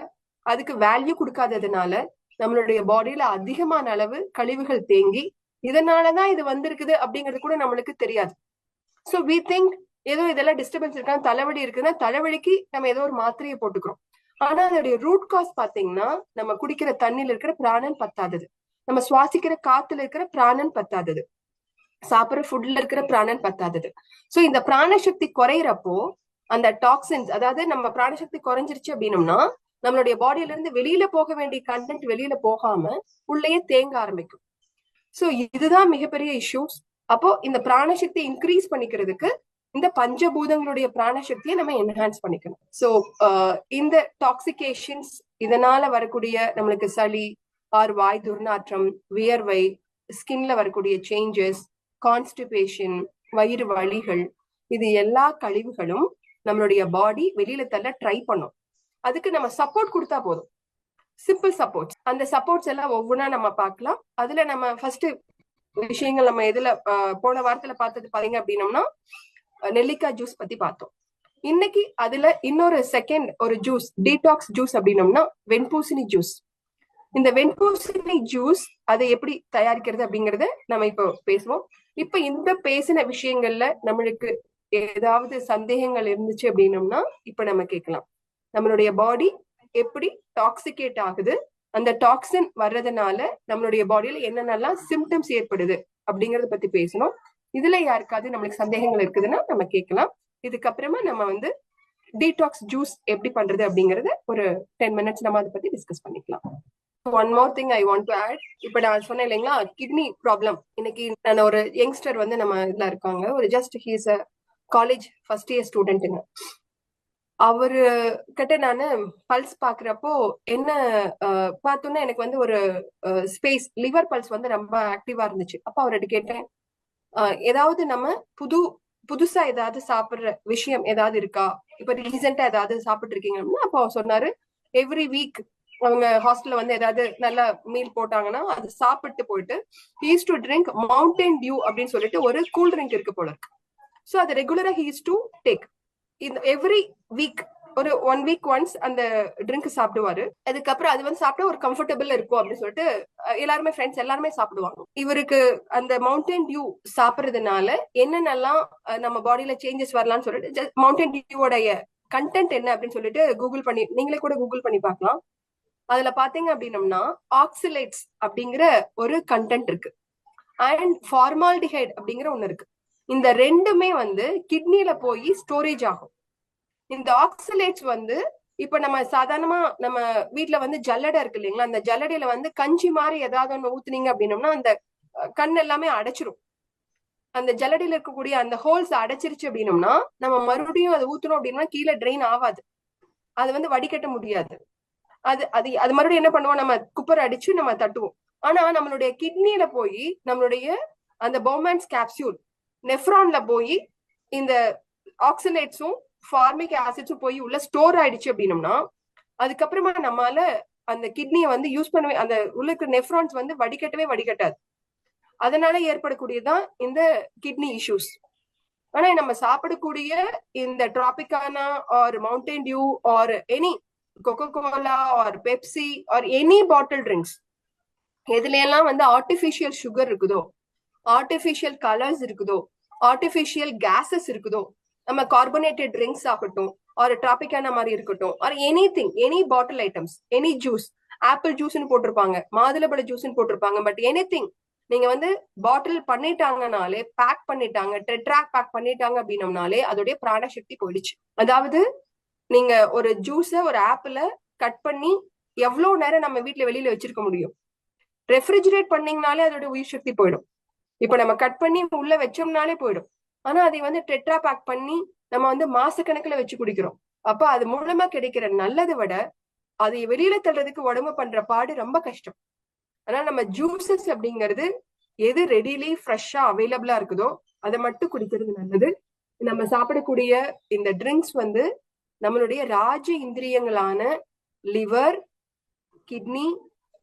அதுக்கு வேல்யூ கொடுக்காததுனால நம்மளுடைய பாடியில அதிகமான அளவு கழிவுகள் தேங்கி இதனாலதான் இது வந்திருக்குது அப்படிங்கிறது கூட நம்மளுக்கு தெரியாது. சோ வி திங்க் ஏதோ இதெல்லாம் டிஸ்டர்பன்ஸ் இருக்கான்னு, தலைவலி இருக்குன்னா தலைவலிக்கு நம்ம ஏதோ ஒரு மாத்திரையை போட்டுக்கிறோம். ஆனா அதோடைய ரூட் காஸ் பாத்தீங்கன்னா நம்ம குடிக்கிற தண்ணியில இருக்கிற பிராணன் பத்தாதது, நம்ம சுவாசிக்கிற காத்துல இருக்கிற பிராணன் பத்தாதது. சாப்பிடுற ஃபுட்ல இருக்கிற பிராணன் பத்தாதது. சோ இந்த பிராணசக்தி குறையிறப்போ அந்த டாக்ஸின்ஸ், அதாவது நம்ம பிராணசக்தி குறைஞ்சிருச்சு அப்படின்னம்னா நம்மளுடைய பாடியில இருந்து வெளியில போக வேண்டிய கண்டென்ட் வெளியில போகாம உள்ளேயே தேங்க ஆரம்பிக்கும். சோ இதுதான் மிகப்பெரிய இஷ்யூஸ். அப்போ இந்த பிராணசக்தி இன்க்ரீஸ் பண்ணிக்கிறதுக்கு இந்த பஞ்சபூதங்களுடைய பிராணசக்தியை நம்ம என்ஹான்ஸ் பண்ணிக்கணும். சோ இந்த டாக்ஸிகேஷன்ஸ், இதனால வரக்கூடிய நம்மளுக்கு சளி ஆர் வாய் துர்நாற்றம், வியர்வை, ஸ்கின்ல வரக்கூடிய சேஞ்சஸ், கான்ஸ்டிபேஷன், வயிறு வலிகள், இது எல்லா கழிவுகளும் நம்மளுடைய பாடி வெளியில தள்ள ட்ரை பண்ணும். அதுக்கு நம்ம சப்போர்ட் கொடுத்தா போதும், சிம்பிள் சப்போர்ட்ஸ். அந்த சப்போர்ட்ஸ் எல்லாம் ஒவ்வொன்றா நம்ம பார்க்கலாம். அதுல நம்ம ஃபர்ஸ்ட் விஷயங்கள் நம்ம எதுல போன வாரத்துல பார்த்தது பாத்தீங்க அப்படின்னம்னா நெல்லிக்காய் ஜூஸ் பத்தி பார்த்தோம். இன்னைக்கு அதுல இன்னொரு செகண்ட் ஒரு ஜூஸ், டீடாக்ஸ் ஜூஸ் அப்படின்னம்னா வெண்பூசணி ஜூஸ். இந்த வெண்பூசணி ஜூஸ் அதை எப்படி தயாரிக்கிறது அப்படிங்கறத நம்ம இப்போ பேசுவோம். இப்ப இந்த பேசின விஷயங்கள்ல நம்மளுக்கு ஏதாவது சந்தேகங்கள் இருந்துச்சு அப்படின்னம்னா இப்ப நம்ம கேட்கலாம். நம்மளுடைய பாடி எப்படி டாக்ஸிகேட் ஆகுது, அந்த டாக்ஸின் வர்றதுனால நம்மளுடைய பாடியில என்னென்னலாம் சிம்டம்ஸ் ஏற்படுது அப்படிங்கறத பத்தி பேசணும். இதுல யாருக்காவது நம்மளுக்கு சந்தேகங்கள் இருக்குதுன்னா நம்ம கேட்கலாம். இதுக்கப்புறமா நம்ம வந்து டீடாக்ஸ் ஜூஸ் எப்படி பண்றது அப்படிங்கறத ஒரு 10 minutes நம்ம அதை பத்தி டிஸ்கஸ் பண்ணிக்கலாம். One more thing I want to add. இப்ப நான் சொன்னேன் இல்லைங்களா, கிட்னி ப்ராப்ளம். இன்னைக்கு நான் ஒரு யங்ஸ்டர் வந்து நம்ம இதுல இருக்காங்க, ஒரு just he's a college first year ஸ்டூடெண்ட்டுங்க. அவரு கிட்ட நானு பல்ஸ் பாக்குறப்போ என்ன பார்த்தோன்னா எனக்கு வந்து ஒரு ஸ்பேஸ் லிவர் பல்ஸ் வந்து ரொம்ப ஆக்டிவா இருந்துச்சு. அப்ப அவர்கிட்ட கேட்டேன், ஏதாவது நம்ம புதுசா ஏதாவது சாப்பிடுற விஷயம் ஏதாவது இருக்கா, இப்ப ரீசெண்டா ஏதாவது சாப்பிட்டு இருக்கீங்க அப்படின்னா அப்ப அவர் சொன்னாரு, எவ்ரி வீக் அவங்க ஹாஸ்டல்ல வந்து ஏதாவது நல்ல மீல் போட்டாங்கன்னா அது சாப்பிட்டு போயிட்டு he's to drink mountain due அப்படின்னு சொல்லிட்டு ஒரு கூல் ட்ரிங்க் இருக்கு போல இருக்கு. சோ அது ரெகுலரா ஹீஸ் டு டேக். இந்த எவ்ரி வீக் ஒரு 1 week ஒன்ஸ் அந்த ட்ரிங்க் சாப்பிடுவாரு. அதுக்கப்புறம் அது வந்து சாப்பிட்டா ஒரு கம்ஃபர்டபுள் இருக்கும் அப்படின்னு சொல்லிட்டு எல்லாருமே ஃப்ரெண்ட்ஸ் எல்லாருமே சாப்பிடுவாங்க. இவருக்கு அந்த மவுண்டன் டியூ சாப்பிடுறதுனால என்னென்னலாம் நம்ம பாடியில சேஞ்சஸ் வரலாம்னு சொல்லிட்டு மவுண்டன் டியூவோடைய கண்டென்ட் என்ன அப்படின்னு சொல்லிட்டு கூகுள் பண்ணி, நீங்களே கூட கூகுள் பண்ணி பார்க்கலாம். அதுல பாத்தீங்க அப்படின்னம்னா ஆக்சிலேட்ஸ் அப்படிங்கிற ஒரு கண்டென்ட் இருக்கு, அண்ட் ஃபார்மால்டிஹைட் அப்படிங்கிற ஒண்ணு இருக்கு. இந்த ரெண்டுமே வந்து கிட்னில போய் ஸ்டோரேஜ் ஆகும். இந்த ஆக்சிலேட்ஸ் வந்து இப்ப நம்ம சாதாரணமா நம்ம வீட்டுல வந்து ஜல்லடை இருக்கு இல்லைங்களா, அந்த ஜல்லடையில வந்து கஞ்சி மாதிரி ஏதாவது ஒண்ணு ஊத்துனீங்க அப்படின்னம்னா அந்த கண் எல்லாமே அடைச்சிரும். அந்த ஜல்லடையில இருக்கக்கூடிய அந்த ஹோல்ஸ் அடைச்சிருச்சு அப்படின்னம்னா நம்ம மறுபடியும் அதை ஊத்தணும் அப்படின்னா கீழே ட்ரெயின் ஆகாது, அது வந்து வடிகட்ட முடியாது. அது அது அது மறுபடியும் என்ன பண்ணுவோம், நம்ம குப்பர் அடிச்சு நம்ம தட்டுவோம். ஆனா நம்மளுடைய கிட்னில போய் நம்மளுடைய அந்த பௌமன்ஸ் கேப்சூல் நெஃப்ரான்ல போய் இந்த ஆக்சிலேட்ஸும் ஃபார்மிக் ஆசிட்ஸும் போய் உள்ள ஸ்டோர் ஆயிடுச்சு அப்படின்னம்னா அதுக்கப்புறமா நம்மளால அந்த கிட்னியை வந்து யூஸ் பண்ணவே, அந்த உள்ள நெஃப்ரான்ஸ் வந்து வடிகட்டாது. அதனால ஏற்படக்கூடியதான் இந்த கிட்னி இஷ்யூஸ். ஆனா நம்ம சாப்பிடக்கூடிய இந்த Tropicana or Mountain Dew or any Coca Cola or Pepsi or any bottle drinks, எதுல எல்லாம் வந்து ஆர்டிபிஷியல் சுகர் இருக்குதோ, ஆர்டிபிஷியல் கலர்ஸ் இருக்குதோ, ஆர்டிபிஷியல் கேசஸ் இருக்குதோ, நம்ம கார்பனேட்டட் ட்ரிங்க்ஸ் ஆகட்டும் ஆர் டிராபிகானா மாதிரி இருக்கட்டும் or any thing, any bottle items, any juice, apple ஜூஸ்ன்னு போட்டிருப்பாங்க, மாதுளம்பழ ஜூஸ்ன்னு போட்டிருப்பாங்க, பட் எனி திங் நீங்க வந்து பாட்டில் பண்ணிட்டாங்கனாலே, பேக் பண்ணிட்டாங்க, டெட்ராக் பேக் பண்ணிட்டாங்க அப்படின்னம்னாலே அதோடைய பிராணசக்தி போயிடுச்சு. அதாவது நீங்க ஒரு ஜூஸ ஒரு ஆப்பிள கட் பண்ணி எவ்வளவு நேரம் நம்ம வீட்டுல வெளியில வச்சிருக்க முடியும்? ரெஃப்ரிஜிரேட் பண்ணீங்கனாலே அதோட உயிர் சக்தி போயிடும். இப்ப நம்ம கட் பண்ணி உள்ள வச்சோம்னாலே போயிடும். ஆனா அதை வந்து டெட்ரா பேக் பண்ணி நம்ம வந்து மாசக்கணக்குல வச்சு குடிக்கிறோம். அப்ப அது மூலமா கிடைக்கிற நல்லதை விட அதை வெளியில தள்ளுறதுக்கு உடம்பு பண்ற பாடு ரொம்ப கஷ்டம். ஆனா நம்ம ஜூசஸ் அப்படிங்கிறது எது ரெடிலி ஃப்ரெஷ்ஷா அவைலபிளா இருக்குதோ அதை மட்டும் குடிக்கிறது நல்லது. நம்ம சாப்பிடக்கூடிய இந்த ட்ரிங்க்ஸ் வந்து நம்மளுடைய ராஜ இந்திரியங்களான லிவர், கிட்னி,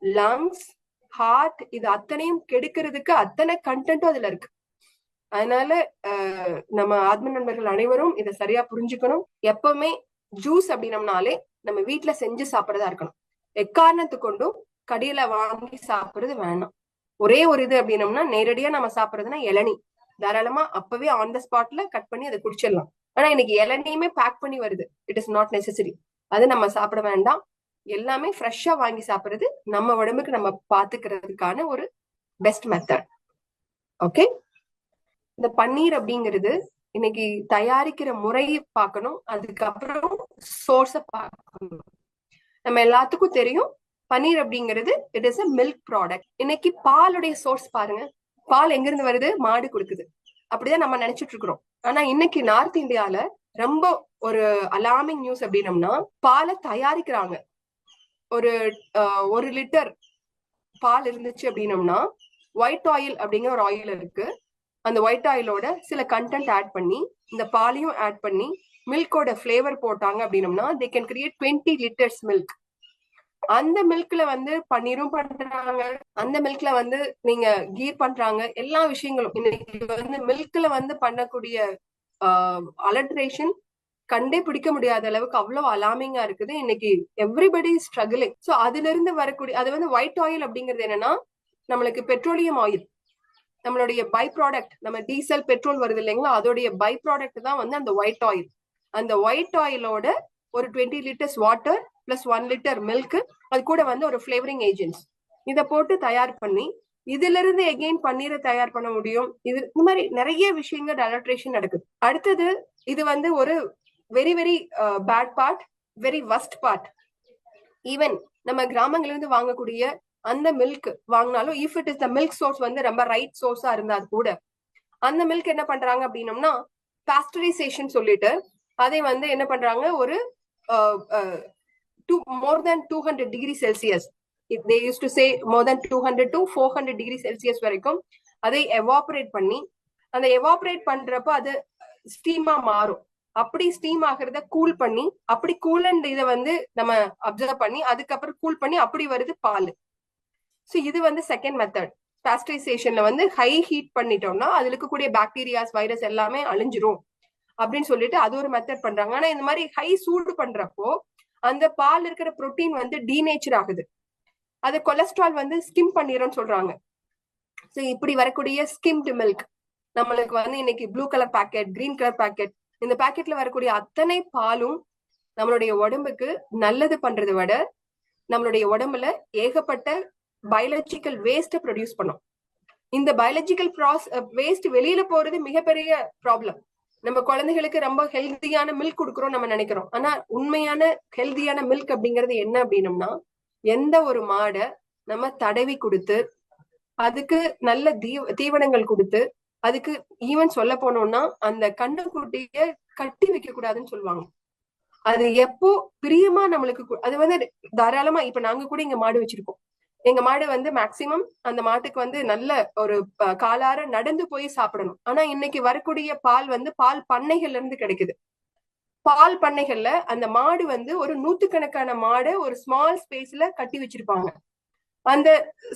லங்ஸ், ஹார்ட், இது அத்தனையும் கெடுக்கிறதுக்கு அத்தனை கண்டென்ட்டும் அதுல இருக்கு. அதனால நம்ம ஆத்ம நண்பர்கள் அனைவரும் இதை சரியா புரிஞ்சுக்கணும். எப்பவுமே ஜூஸ் அப்படின்னம்னாலே நம்ம வீட்டுல செஞ்சு சாப்பிடறதா இருக்கணும். எக்காரணத்து கொண்டும் கடையில வாங்கி சாப்பிடுறது வேணாம். ஒரே ஒரு இது அப்படின்னம்னா நேரடியா நம்ம சாப்பிடுறதுன்னா இளநீ, தாராளமா அப்பவே ஆன் த ஸ்பாட்ல கட் பண்ணி அதை குடிச்சிடலாம். ஆனா இன்னைக்கு இளநியுமே பேக் பண்ணி வருது, இட் இஸ் நாட் நெசசரி, அது நம்ம சாப்பிட வேண்டாம். எல்லாமே ஃப்ரெஷ்ஷா வாங்கி சாப்பிடுறது நம்ம உடம்புக்கு நம்ம பாத்துக்கிறதுக்கான ஒரு பெஸ்ட் மெத்தட். ஓகே, இந்த பன்னீர் அப்படிங்கிறது இன்னைக்கு தயாரிக்கிற முறையை பார்க்கணும், அதுக்கப்புறம் சோர்ஸ பார்க்கணும். நம்ம எல்லாத்துக்கும் தெரியும் பன்னீர் அப்படிங்கிறது it is a milk product. இன்னைக்கு பாலுடைய சோர்ஸ் பாருங்க, பால் எங்க இருந்து வருது? மாடு கொடுக்குது. அப்படிதான் நம்ம நினைச்சிட்டு இருக்கிறோம். ஆனா இன்னைக்கு நார்த் இந்தியால ரொம்ப ஒரு அலார்மிங் நியூஸ் அப்படின்னம்னா, பாலை தயாரிக்கிறாங்க. ஒரு 1 லிட்டர் பால் இருந்துச்சு அப்படின்னம்னா ஒயிட் ஆயில் அப்படிங்கிற ஒரு ஆயில் இருக்கு. அந்த ஒயிட் ஆயிலோட சில கண்டென்ட் ஆட் பண்ணி இந்த பாலையும் ஆட் பண்ணி மில்கோட ஃபிளேவர் போட்டாங்க அப்படின்னம்னா they can create 20 litres milk. அந்த மில்க்ல வந்து பன்னீரும் பண்றாங்க, அந்த மில்க்ல வந்து நீங்க கீர் பண்றாங்க. எல்லா விஷயங்களும் இன்னைக்கு வந்து மில்க்ல வந்து பண்ணக்கூடிய அலட்ரேஷன் கண்டே பிடிக்க முடியாத அளவுக்கு அவ்வளவு அலார்மிங்கா இருக்குது. இன்னைக்கு எவ்ரிபடி ஸ்ட்ரகிளிங். சோ அதுல இருந்து வரக்கூடிய அது வந்து ஒயிட் ஆயில் அப்படிங்கிறது என்னன்னா நம்மளுக்கு பெட்ரோலியம் ஆயில், நம்மளுடைய பை ப்ராடக்ட். நம்ம டீசல் பெட்ரோல் வருது இல்லைங்களா, அதோடைய பை ப்ராடக்ட் தான் வந்து அந்த ஒயிட் ஆயில். அந்த ஒயிட் ஆயிலோட ஒரு 20 litres water plus 1 litre milk, அது கூட வந்து ஒரு ஃபிளேவரிங் ஏஜென்ட்ஸ் இதை போட்டு தயார் பண்ணி இதுல இருந்து எகெயின் பன்னீரை தயார் பண்ண முடியும். இது இந்த மாதிரி நிறைய விஷயங்கள் அலட்ரேஷன் நடக்குது. அடுத்தது இது வந்து ஒரு very very bad part, very worst part. Even நம்ம கிராமங்கள்ல இருந்து வாங்கக்கூடிய அந்த மில்க் வாங்கினாலும் if it is the milk source வந்து ரொம்ப ரைட் சோர்ஸா இருந்தா கூட அந்த மில்க் என்ன பண்றாங்க அப்படின்னம்னா பாஸ்டரைசேஷன் சொல்லிட்டு அதை வந்து என்ன பண்றாங்க ஒரு more than 200 degree Celsius. They used to say more than 200 to 400 degree Celsius வரைக்கும் அதை எவாபரேட் பண்ணி, அந்த எவாபரேட் பண்றப்ப அது ஸ்டீமா மாறும். அப்படி ஸ்டீம் ஆகிறத கூல் பண்ணி, அப்படி கூலண்ட் இதை வந்து நம்ம அப்சர்வ் பண்ணி அதுக்கப்புறம் கூல் பண்ணி அப்படி வருது பால். ஸோ இது வந்து செகண்ட் மெத்தட். பாஸ்டரைசேஷன்ல வந்து ஹை ஹீட் பண்ணிட்டோம்னா அதுல இருக்கக்கூடிய பாக்டீரியாஸ் வைரஸ் எல்லாமே அழிஞ்சிரும் அப்படின்னு சொல்லிட்டு அது ஒரு மெத்தட் பண்றாங்க. ஆனா இந்த மாதிரி ஹை சூடு பண்றப்போ அந்த பால் இருக்கிற புரோட்டீன் வந்து டீநேச்சர் ஆகுது. அது கொலஸ்ட்ரால் வந்து ஸ்கிம் பண்ணிரும் சொல்றாங்க. ஸோ இப்படி வரக்கூடிய ஸ்கிம்டு மில்க் நம்மளுக்கு வந்து இன்னைக்கு blue colour packet, green colour packet, இந்த பேக்கெட்ல வரக்கூடிய அத்தனை பாலும் நம்மளுடைய உடம்புக்கு நல்லது பண்றதை விட நம்மளுடைய உடம்புல ஏகப்பட்ட பயாலஜிக்கல் வேஸ்ட ப்ரொடியூஸ் பண்ணும். இந்த பயாலஜிக்கல் வேஸ்ட் வெளியில போறது மிகப்பெரிய ப்ராப்ளம். நம்ம குழந்தைகளுக்கு ரொம்ப ஹெல்த்தியான மில்க் கொடுக்குறோம் நம்ம நினைக்கிறோம். ஆனா உண்மையான ஹெல்த்தியான மில்க் அப்படிங்கிறது என்ன அப்படின்னம்னா எந்த ஒரு மாடை நம்ம தடவி கொடுத்து அதுக்கு நல்ல தீவனங்கள் கொடுத்து அதுக்கு ஈவன் சொல்ல போனோம்னா அந்த கண்ணுக்குட்டிய கட்டி வைக்க கூடாதுன்னு சொல்லுவாங்க. அது எப்போ பிரியமா நம்மளுக்கு அது வந்து தாராளமா இப்ப நாங்க கூட இங்க மாடு வச்சிருக்கோம். எங்க மாடு வந்து மேக்சிமம் அந்த மாட்டுக்கு வந்து நல்ல ஒரு காலார நடந்து போய் சாப்பிடணும். ஆனா இன்னைக்கு வரக்கூடிய பால் வந்து பால் பண்ணைகள்ல இருந்து கிடைக்குது. பால் பண்ணைகள்ல அந்த மாடு வந்து ஒரு நூத்துக்கணக்கான மாடு ஒரு ஸ்மால் ஸ்பேஸ்ல கட்டி வச்சிருப்பாங்க. அந்த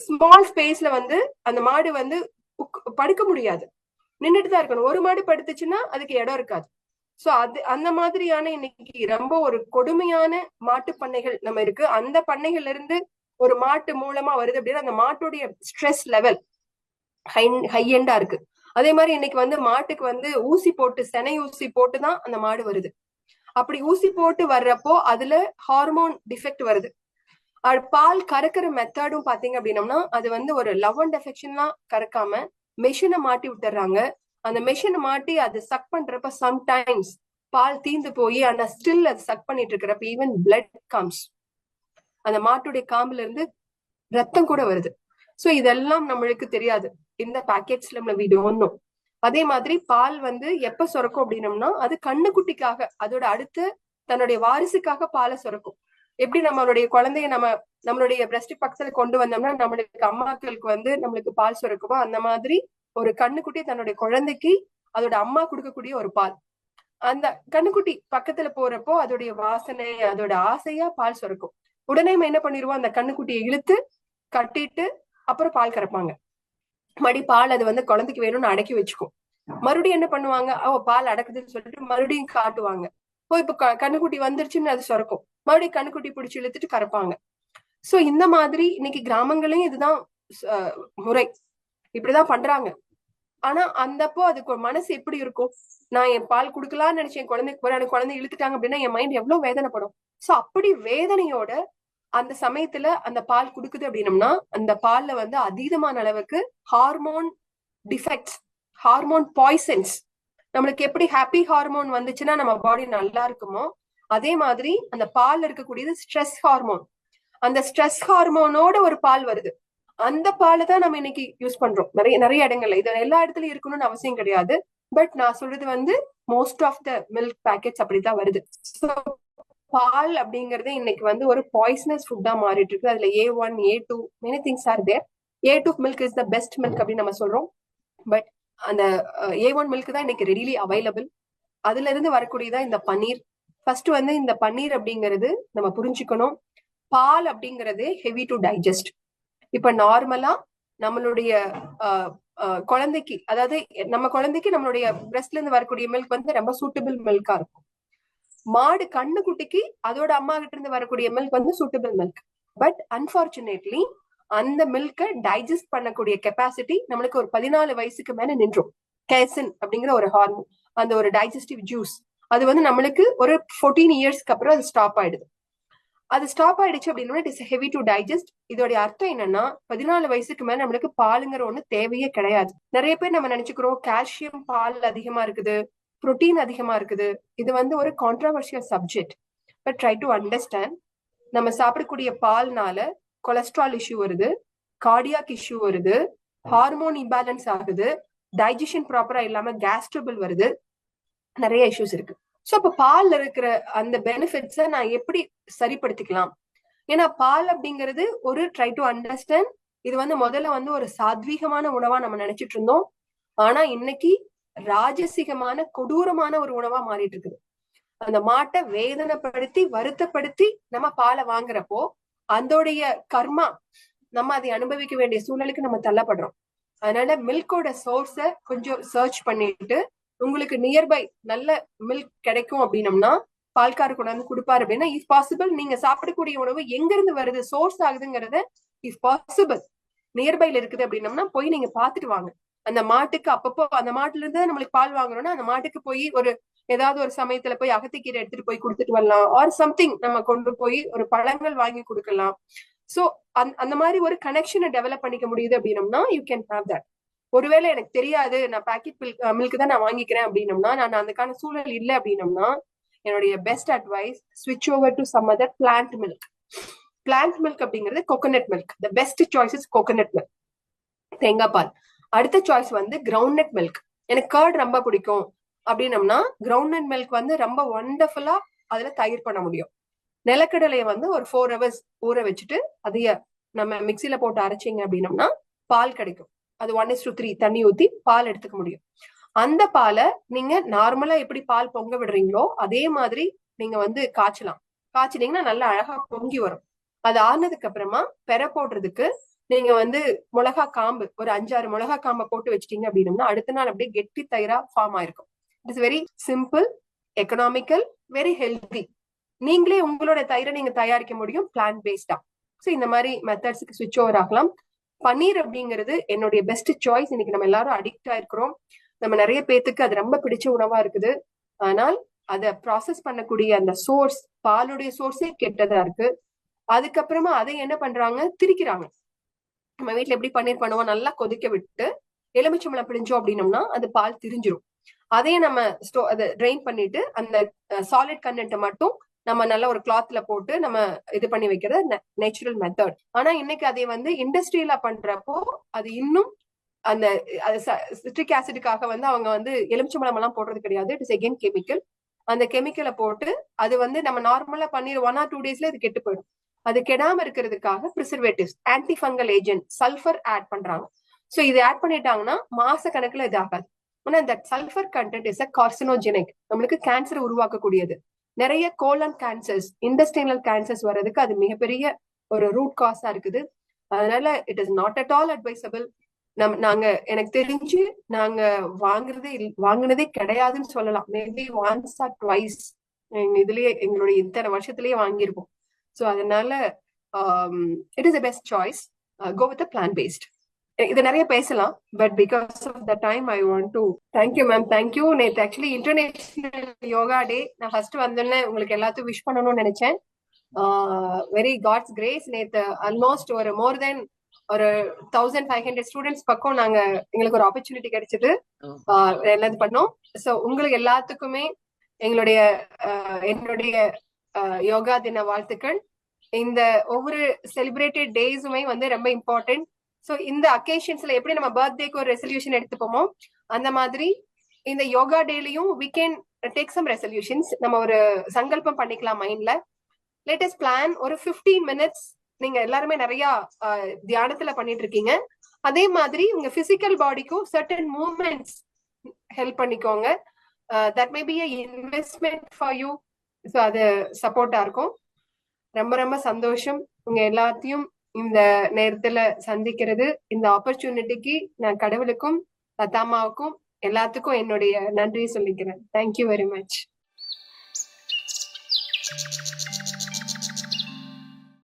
ஸ்மால் ஸ்பேஸ்ல வந்து அந்த மாடு வந்து படுக்க முடியாது, நின்றுட்டுதான் இருக்கணும். ஒரு மாடு படுத்துச்சுன்னா அதுக்கு இடம் இருக்காது. சோ அது அந்த மாதிரியான இன்னைக்கு ரொம்ப ஒரு கொடுமையான மாட்டு பண்ணைகள் நம்ம இருக்கு. அந்த பண்ணைகள்ல இருந்து ஒரு மாட்டு மூலமா வருது அப்படின்னா அந்த மாட்டுடைய ஸ்ட்ரெஸ் லெவல் ஹை எண்டா இருக்கு. அதே மாதிரி இன்னைக்கு வந்து மாட்டுக்கு வந்து ஊசி போட்டு செனை ஊசி போட்டுதான் அந்த மாடு வருது. அப்படி ஊசி போட்டு வர்றப்போ அதுல ஹார்மோன் டிஃபெக்ட் வருது. பால் கறக்கிற மெத்தடும் பாத்தீங்க அப்படின்னம்னா அது வந்து ஒரு லவ் அண்ட் அஃபெக்ஷன்லாம் கறக்காம மெஷினை மாட்டி விட்டுறாங்க. அந்த மெஷினை மாட்டி அது சக் பண்றப்ப சம்டைம்ஸ் பால் தீந்து போய் ஆனா ஸ்டில் அது சக் பண்ணிட்டு இருக்கிறப்ப ஈவன் பிளட் கம்ஸ். அந்த மாட்டுடைய காம்புல இருந்து ரத்தம் கூட வருது. சோ இதெல்லாம் நம்மளுக்கு தெரியாது. இந்த பேக்கெட்ஸ்ல நம்ம விடணும். அதே மாதிரி பால் வந்து எப்ப சுரக்கும் அப்படின்னம்னா அது கண்ணுக்குட்டிக்காக அதோட அடுத்து தன்னுடைய வாரிசுக்காக பாலை சுரக்கும். எப்படி நம்மளுடைய குழந்தைய நம்மளுடைய பிரஸ்ட் பக்கத்துல கொண்டு வந்தோம்னா நம்மளுக்கு அம்மாக்களுக்கு வந்து நம்மளுக்கு பால் சுரக்குமோ அந்த மாதிரி ஒரு கண்ணுக்குட்டி தன்னுடைய குழந்தைக்கு அதோட அம்மா கொடுக்கக்கூடிய ஒரு பால். அந்த கண்ணுக்குட்டி பக்கத்துல போறப்போ அதோடைய வாசனை அதோட ஆசையா பால் சுரக்கும். உடனே என்ன பண்ணிருவோம், அந்த கண்ணுக்குட்டியை இழுத்து கட்டிட்டு அப்புறம் பால் கறப்பாங்க. மறுபடியும் பால் அது வந்து குழந்தைக்கு வேணும்னு அடக்கி வச்சுக்கும். மறுபடியும் என்ன பண்ணுவாங்க, பால் அடக்குதுன்னு சொல்லிட்டு மறுபடியும் காட்டுவாங்க. இப்ப கண்ணுக்குட்டி வந்துருச்சுன்னு அது சுரக்கும். மறுபடியும் கண்ணுக்குட்டி பிடிச்சி இழுத்துட்டு கறப்பாங்க. சோ இந்த மாதிரி இன்னைக்கு கிராமங்களையும் இதுதான் முறை, இப்படிதான் பண்றாங்க. ஆனா அந்தப்போ அதுக்கு மனசு எப்படி இருக்கும், நான் என் பால் குடுக்கலாம்னு நினைச்சேன் குழந்தைக்கு, குழந்தை இழுத்துட்டாங்க அப்படின்னா என் மைண்ட் எவ்வளவு வேதனைப்படும். சோ அப்படி வேதனையோட அந்த சமயத்துல அந்த பால் குடுக்குது அப்படின்னம்னா அந்த பால்ல வந்து அதீதமான அளவுக்கு ஹார்மோன் டிஃபெக்ட்ஸ் ஹார்மோன் பாய்சன்ஸ். நம்மளுக்கு எப்படி ஹாப்பி ஹார்மோன் வந்துச்சுன்னா நம்ம பாடி நல்லா இருக்குமோ, அதே மாதிரி அந்த பால் இருக்கக்கூடியது ஸ்ட்ரெஸ் ஹார்மோன். அந்த ஸ்ட்ரெஸ் ஹார்மோனோட ஒரு பால் வருது. அந்த பாலை தான் நம்ம இன்னைக்கு யூஸ் பண்றோம் நிறைய நிறைய இடங்கள்ல. இது எல்லா இடத்துலயும் இருக்கணும்னு அவசியம் கிடையாது. பட் நான் சொல்றது வந்து most of the milk packets அப்படிதான் வருது. ஸோ பால் அப்படிங்கறது இன்னைக்கு வந்து ஒரு பாய்சனஸ் ஃபுட்டா மாறிட்டு இருக்கு. அதுல A1 A2 many things are there. A2 milk is the best milk அப்படின்னு நம்ம சொல்றோம். பட் அந்த A1 மில்க் தான் இன்னைக்கு ரெடிலி அவைலபிள். அதுல இருந்து வரக்கூடியதான் இந்த பன்னீர். ஃபர்ஸ்ட் வந்து இந்த பன்னீர் அப்படிங்கிறது நம்ம புரிஞ்சுக்கணும், பால் அப்படிங்கிறது ஹெவி டு டைஜஸ்ட். இப்ப நார்மலா நம்மளுடைய குழந்தைக்கு, அதாவது நம்ம குழந்தைக்கு நம்மளுடைய பிரெஸ்ட்ல இருந்து வரக்கூடிய மில்க் வந்து ரொம்ப சூட்டபிள் மில்கா இருக்கும். மாடு கண்ணுக்குட்டிக்கு அதோட அம்மா கிட்ட இருந்து வரக்கூடிய மில்க் வந்து சூட்டபிள் மில்க். பட் அன்பார்ச்சுனேட்லி அந்த மில்கை டைஜஸ்ட் பண்ணக்கூடிய கெப்பாசிட்டி நம்மளுக்கு ஒரு 14 வயசுக்கு மேல நின்றும். கேசன் அப்படிங்கிற ஒரு ஹார்மோன், அந்த ஒரு டைஜஸ்டிவ் ஜூஸ், அது வந்து நம்மளுக்கு ஒரு 14 இயர்ஸ்க்கு அப்புறம் அது ஸ்டாப் ஆயிடுது. அது ஸ்டாப் ஆயிடுச்சு அப்படின்னா it is heavy to digest. இதோட அர்த்தம் என்னன்னா 14 வயசுக்கு மேல நம்மளுக்கு பாலுங்கிற ஒண்ணு தேவையே கிடையாது. நிறைய பேர் நம்ம நினைச்சுக்கிறோம் கால்சியம் பால் அதிகமா இருக்குது, புரோட்டீன் அதிகமா இருக்குது. இது வந்து ஒரு controversial subject. But try to understand. நம்ம சாப்பிடக்கூடிய பால்னால கொலஸ்ட்ரால் இஷ்யூ வருது, கார்டியாக் இஷ்யூ வருது, ஹார்மோன் இம்பேலன்ஸ் ஆகுது, டைஜஷன் ப்ராப்பரா இல்லாம கேஸ் ட்ரபிள் வருது, நிறைய இஷ்யூஸ் இருக்கு. சோ அப்ப பால்ல இருக்கிற அந்த பெனிஃபிட்ஸை நான் எப்படி சரிப்படுத்திக்கலாம்? ஏன்னா பால் அப்படிங்கிறது ஒரு ட்ரை டு அண்டர்ஸ்டாண்ட். இது வந்து முதல்ல வந்து ஒரு சாத்வீகமான உணவா நம்ம நினைச்சிட்டு இருந்தோம். ஆனா இன்னைக்கு ராஜசிகமான கொடூரமான ஒரு உணவா மாறிட்டு இருக்குது. அந்த மாட்டை வேதனைப்படுத்தி வருத்தப்படுத்தி நம்ம பாலை வாங்குறப்போ அதோடைய கர்மா நம்ம அதை அனுபவிக்க வேண்டிய சூழலுக்கு நம்ம தள்ளப்படுறோம். அதனால மில்கோட சோர்ஸ கொஞ்சம் சர்ச் பண்ணிட்டு உங்களுக்கு நியர்பை நல்ல மில்க் கிடைக்கும் அப்படின்னம்னா பால்காரு கொண்டாந்து கொடுப்பாரு அப்படின்னா இஃப் பாசிபிள் நீங்க சாப்பிடக்கூடிய உணவு எங்க இருந்து வருது, சோர்ஸ் ஆகுதுங்கிறத இஃப் பாசிபிள் நியர்பைல இருக்குது அப்படின்னம்னா போய் நீங்க பாத்துட்டு வாங்க. அந்த மாட்டுக்கு அப்பப்போ அந்த மாட்டுல இருந்து நம்மளுக்கு பால் வாங்குறோம்னா அந்த மாட்டுக்கு போய் ஒரு ஏதாவது ஒரு சமயத்துல போய் அகத்திக்கீரை எடுத்துட்டு போய் கொடுத்துட்டு வரலாம். ஆர் சம்திங் நம்ம கொண்டு போய் ஒரு பழங்கள் வாங்கி கொடுக்கலாம். சோ அந்த மாதிரி ஒரு கனெக்ஷனை டெவலப் பண்ணிக்க முடியுது அப்படின்னம்னா யூ கேன் ஹேவ் தட். ஒருவேளை எனக்கு தெரியாது, நான் பேக்கெட் மில்க் தான் நான் வாங்கிக்கிறேன் அப்படின்னம்னா, நான் அதுக்கான சூழல் இல்லை அப்படின்னம்னா, என்னுடைய பெஸ்ட் அட்வைஸ் ஸ்விட்ச் over to some other plant milk. Plant milk அப்படிங்கிறது coconut milk. The best choice is coconut milk, தேங்காய் பால். அடுத்த சாய்ஸ் வந்து கிரவுண்ட்நட் மில்க். எனக்கு கர்ட் ரொம்ப பிடிக்கும் அப்படின்னம்னா கிரவுண்ட்நட் மில்க் வந்து ரொம்ப ஒண்டர்ஃபுல்லா அதுல தயிர் பண்ண முடியும். நிலக்கடலையை வந்து ஒரு 4 hours ஊற வச்சுட்டு அதைய நம்ம மிக்சியில போட்டு அரைச்சிங்க அப்படின்னம்னா பால் கிடைக்கும். அது 1:3 தண்ணி ஊத்தி பால் எடுத்துக்க முடியும். அந்த பாலை நீங்க நார்மலா எப்படி பால் பொங்க விடுறீங்களோ அதே மாதிரி நீங்க வந்து காய்ச்சலாம். காய்ச்சினீங்கன்னா நல்லா அழகா பொங்கி வரும். அது ஆறுனதுக்கு அப்புறமா பெற போடுறதுக்கு நீங்க வந்து மிளகா காம்பு ஒரு 5-6 மிளகா காம்பை போட்டு வச்சிட்டீங்க அப்படின்னா அடுத்த நாள் அப்படியே கெட்டி தயிரா ஃபார்ம் ஆயிருக்கும். It is very simple, economical, very healthy. நீங்களே உங்களோட தயிரை நீங்க தயாரிக்க முடியும் பிளான்ட் பேஸ்டா. ஸோ இந்த மாதிரி மெத்தட்ஸ்க்கு ஸ்விட்ச் ஓவர் ஆகலாம். பன்னீர் அப்படிங்கிறது என்னுடைய பெஸ்ட் சாய்ஸ். இன்னைக்கு நம்ம எல்லாரும் அடிக்ட் ஆயிருக்கிறோம். நம்ம நிறைய பேத்துக்கு அது ரொம்ப பிடிச்ச உணவா இருக்குது. ஆனால் அதை ப்ராசஸ் பண்ணக்கூடிய அந்த சோர்ஸ், பாலுடைய சோர்ஸே கெட்டதா இருக்கு. அதுக்கப்புறமா அதை என்ன பண்றாங்க, திரிக்கிறாங்க. நம்ம வீட்டுல எப்படி பன்னீர் பண்ணுவோம், நல்லா கொதிக்க விட்டு எலுமிச்சம்பழம் பிழிஞ்சோம் அப்படின்னம்னா அது பால் திரிஞ்சிரும். அதையே நம்ம அதை ட்ரெயின் பண்ணிட்டு அந்த சாலிட் கண்டென்ட்டை மட்டும் நம்ம நல்ல ஒரு கிளாத்ல போட்டு நம்ம இது பண்ணி வைக்கிறது நேச்சுரல் மெத்தட். ஆனா இன்னைக்கு அதை வந்து இண்டஸ்ட்ரியலா பண்றப்போ அது இன்னும் அந்த சிட்ரிக் ஆசிடுக்காக வந்து அவங்க வந்து எலுமிச்சம்பழம் எல்லாம் போடுறது கிடையாது. It is again chemical. அந்த கெமிக்கலை போட்டு அது வந்து நம்ம நார்மலா பன்னீர் 1 or 2 daysல இது கெட்டு போயிடும். அது கெடாம இருக்கிறதுக்காக preservatives, anti fungal agent, sulphur add பண்றாங்க. சோ இது ஆட் பண்ணிட்டாங்கன்னா மாச கணக்குல இது ஆகாது. ஆனா இந்த sulphur content is a carcinogenic, நம்மளுக்கு கேன்சர் உருவாக்கக்கூடியது. நிறைய கோலன் கேன்சர்ஸ், இண்டஸ்ட்ரியல் கேன்சர்ஸ் வர்றதுக்கு அது மிகப்பெரிய ஒரு ரூட் காஸா இருக்குது. அதனால it is not at all advisable. நாங்க எனக்கு தெரிஞ்சு நாங்க வாங்குனதே கிடையாதுன்னு சொல்லலாம். மேபி ஒன்ஸ் ஆர் ட்வைஸ் இதுலயே எங்களுடைய இத்தனை வருஷத்துலயே வாங்கியிருப்போம். ஸோ அதனால it is the best choice. Go with plant based. இது நிறைய பேசலாம், but because of the time I want to thank you ma'am. Thank you. நேற்று ஆக்சுவலி இன்டர்நேஷனல் யோகா டே. நான் ஃபர்ஸ்ட் வந்தோன்னே உங்களுக்கு எல்லாத்தையும் விஷ் பண்ணணும்னு நினைச்சேன். Very God's grace. நேற்று ஆல்மோஸ்ட் ஒரு மோர் தென் ஒரு 1500 ஸ்டூடெண்ட்ஸ் பக்கம் நாங்க எங்களுக்கு ஒரு ஆப்பர்ச்சுனிட்டி கிடைச்சது எல்லாத்தையும் பண்ணோம். ஸோ உங்களுக்கு எல்லாத்துக்குமே எங்களுடைய என்னுடைய யோகா தின வாழ்த்துக்கள். இந்த ஒவ்வொரு செலிப்ரேட்டட் டேஸுமே வந்து ரொம்ப இம்பார்ட்டன்ட். ஸோ இந்த அக்கேஷன்ஸ்ல எப்படி நம்ம பர்த்டேக்கு ஒரு ரெசல்யூஷன் எடுத்துப்போமோ அந்த மாதிரி இந்த yoga டேலையும் we can take some resolutions. நம்ம ஒரு சங்கல்பம் பண்ணிக்கலாம் மைண்ட்ல. லேட்டஸ்ட் பிளான் ஒரு 15 மினிட்ஸ். நீங்க எல்லாருமே நிறைய தியானத்துல பண்ணிட்டு இருக்கீங்க. அதே மாதிரி உங்க பிசிக்கல் பாடிக்கும் சர்டன் மூவ்மெண்ட்ஸ் ஹெல்ப் பண்ணிக்கோங்க. That may be a investment for you. So அது சப்போர்ட்டா இருக்கும். ரொம்ப ரொம்ப சந்தோஷம் உங்க எல்லாத்தையும் இந்த நேரத்துல சந்திக்கிறது. இந்த ஆப்பர்ச்சுனிட்டிக்கு நான் கடவுளுக்கும் லதாமாவுக்கும் எல்லாத்துக்கும் என்னுடைய நன்றியை சொல்லிக்கிறேன். Thank you very much.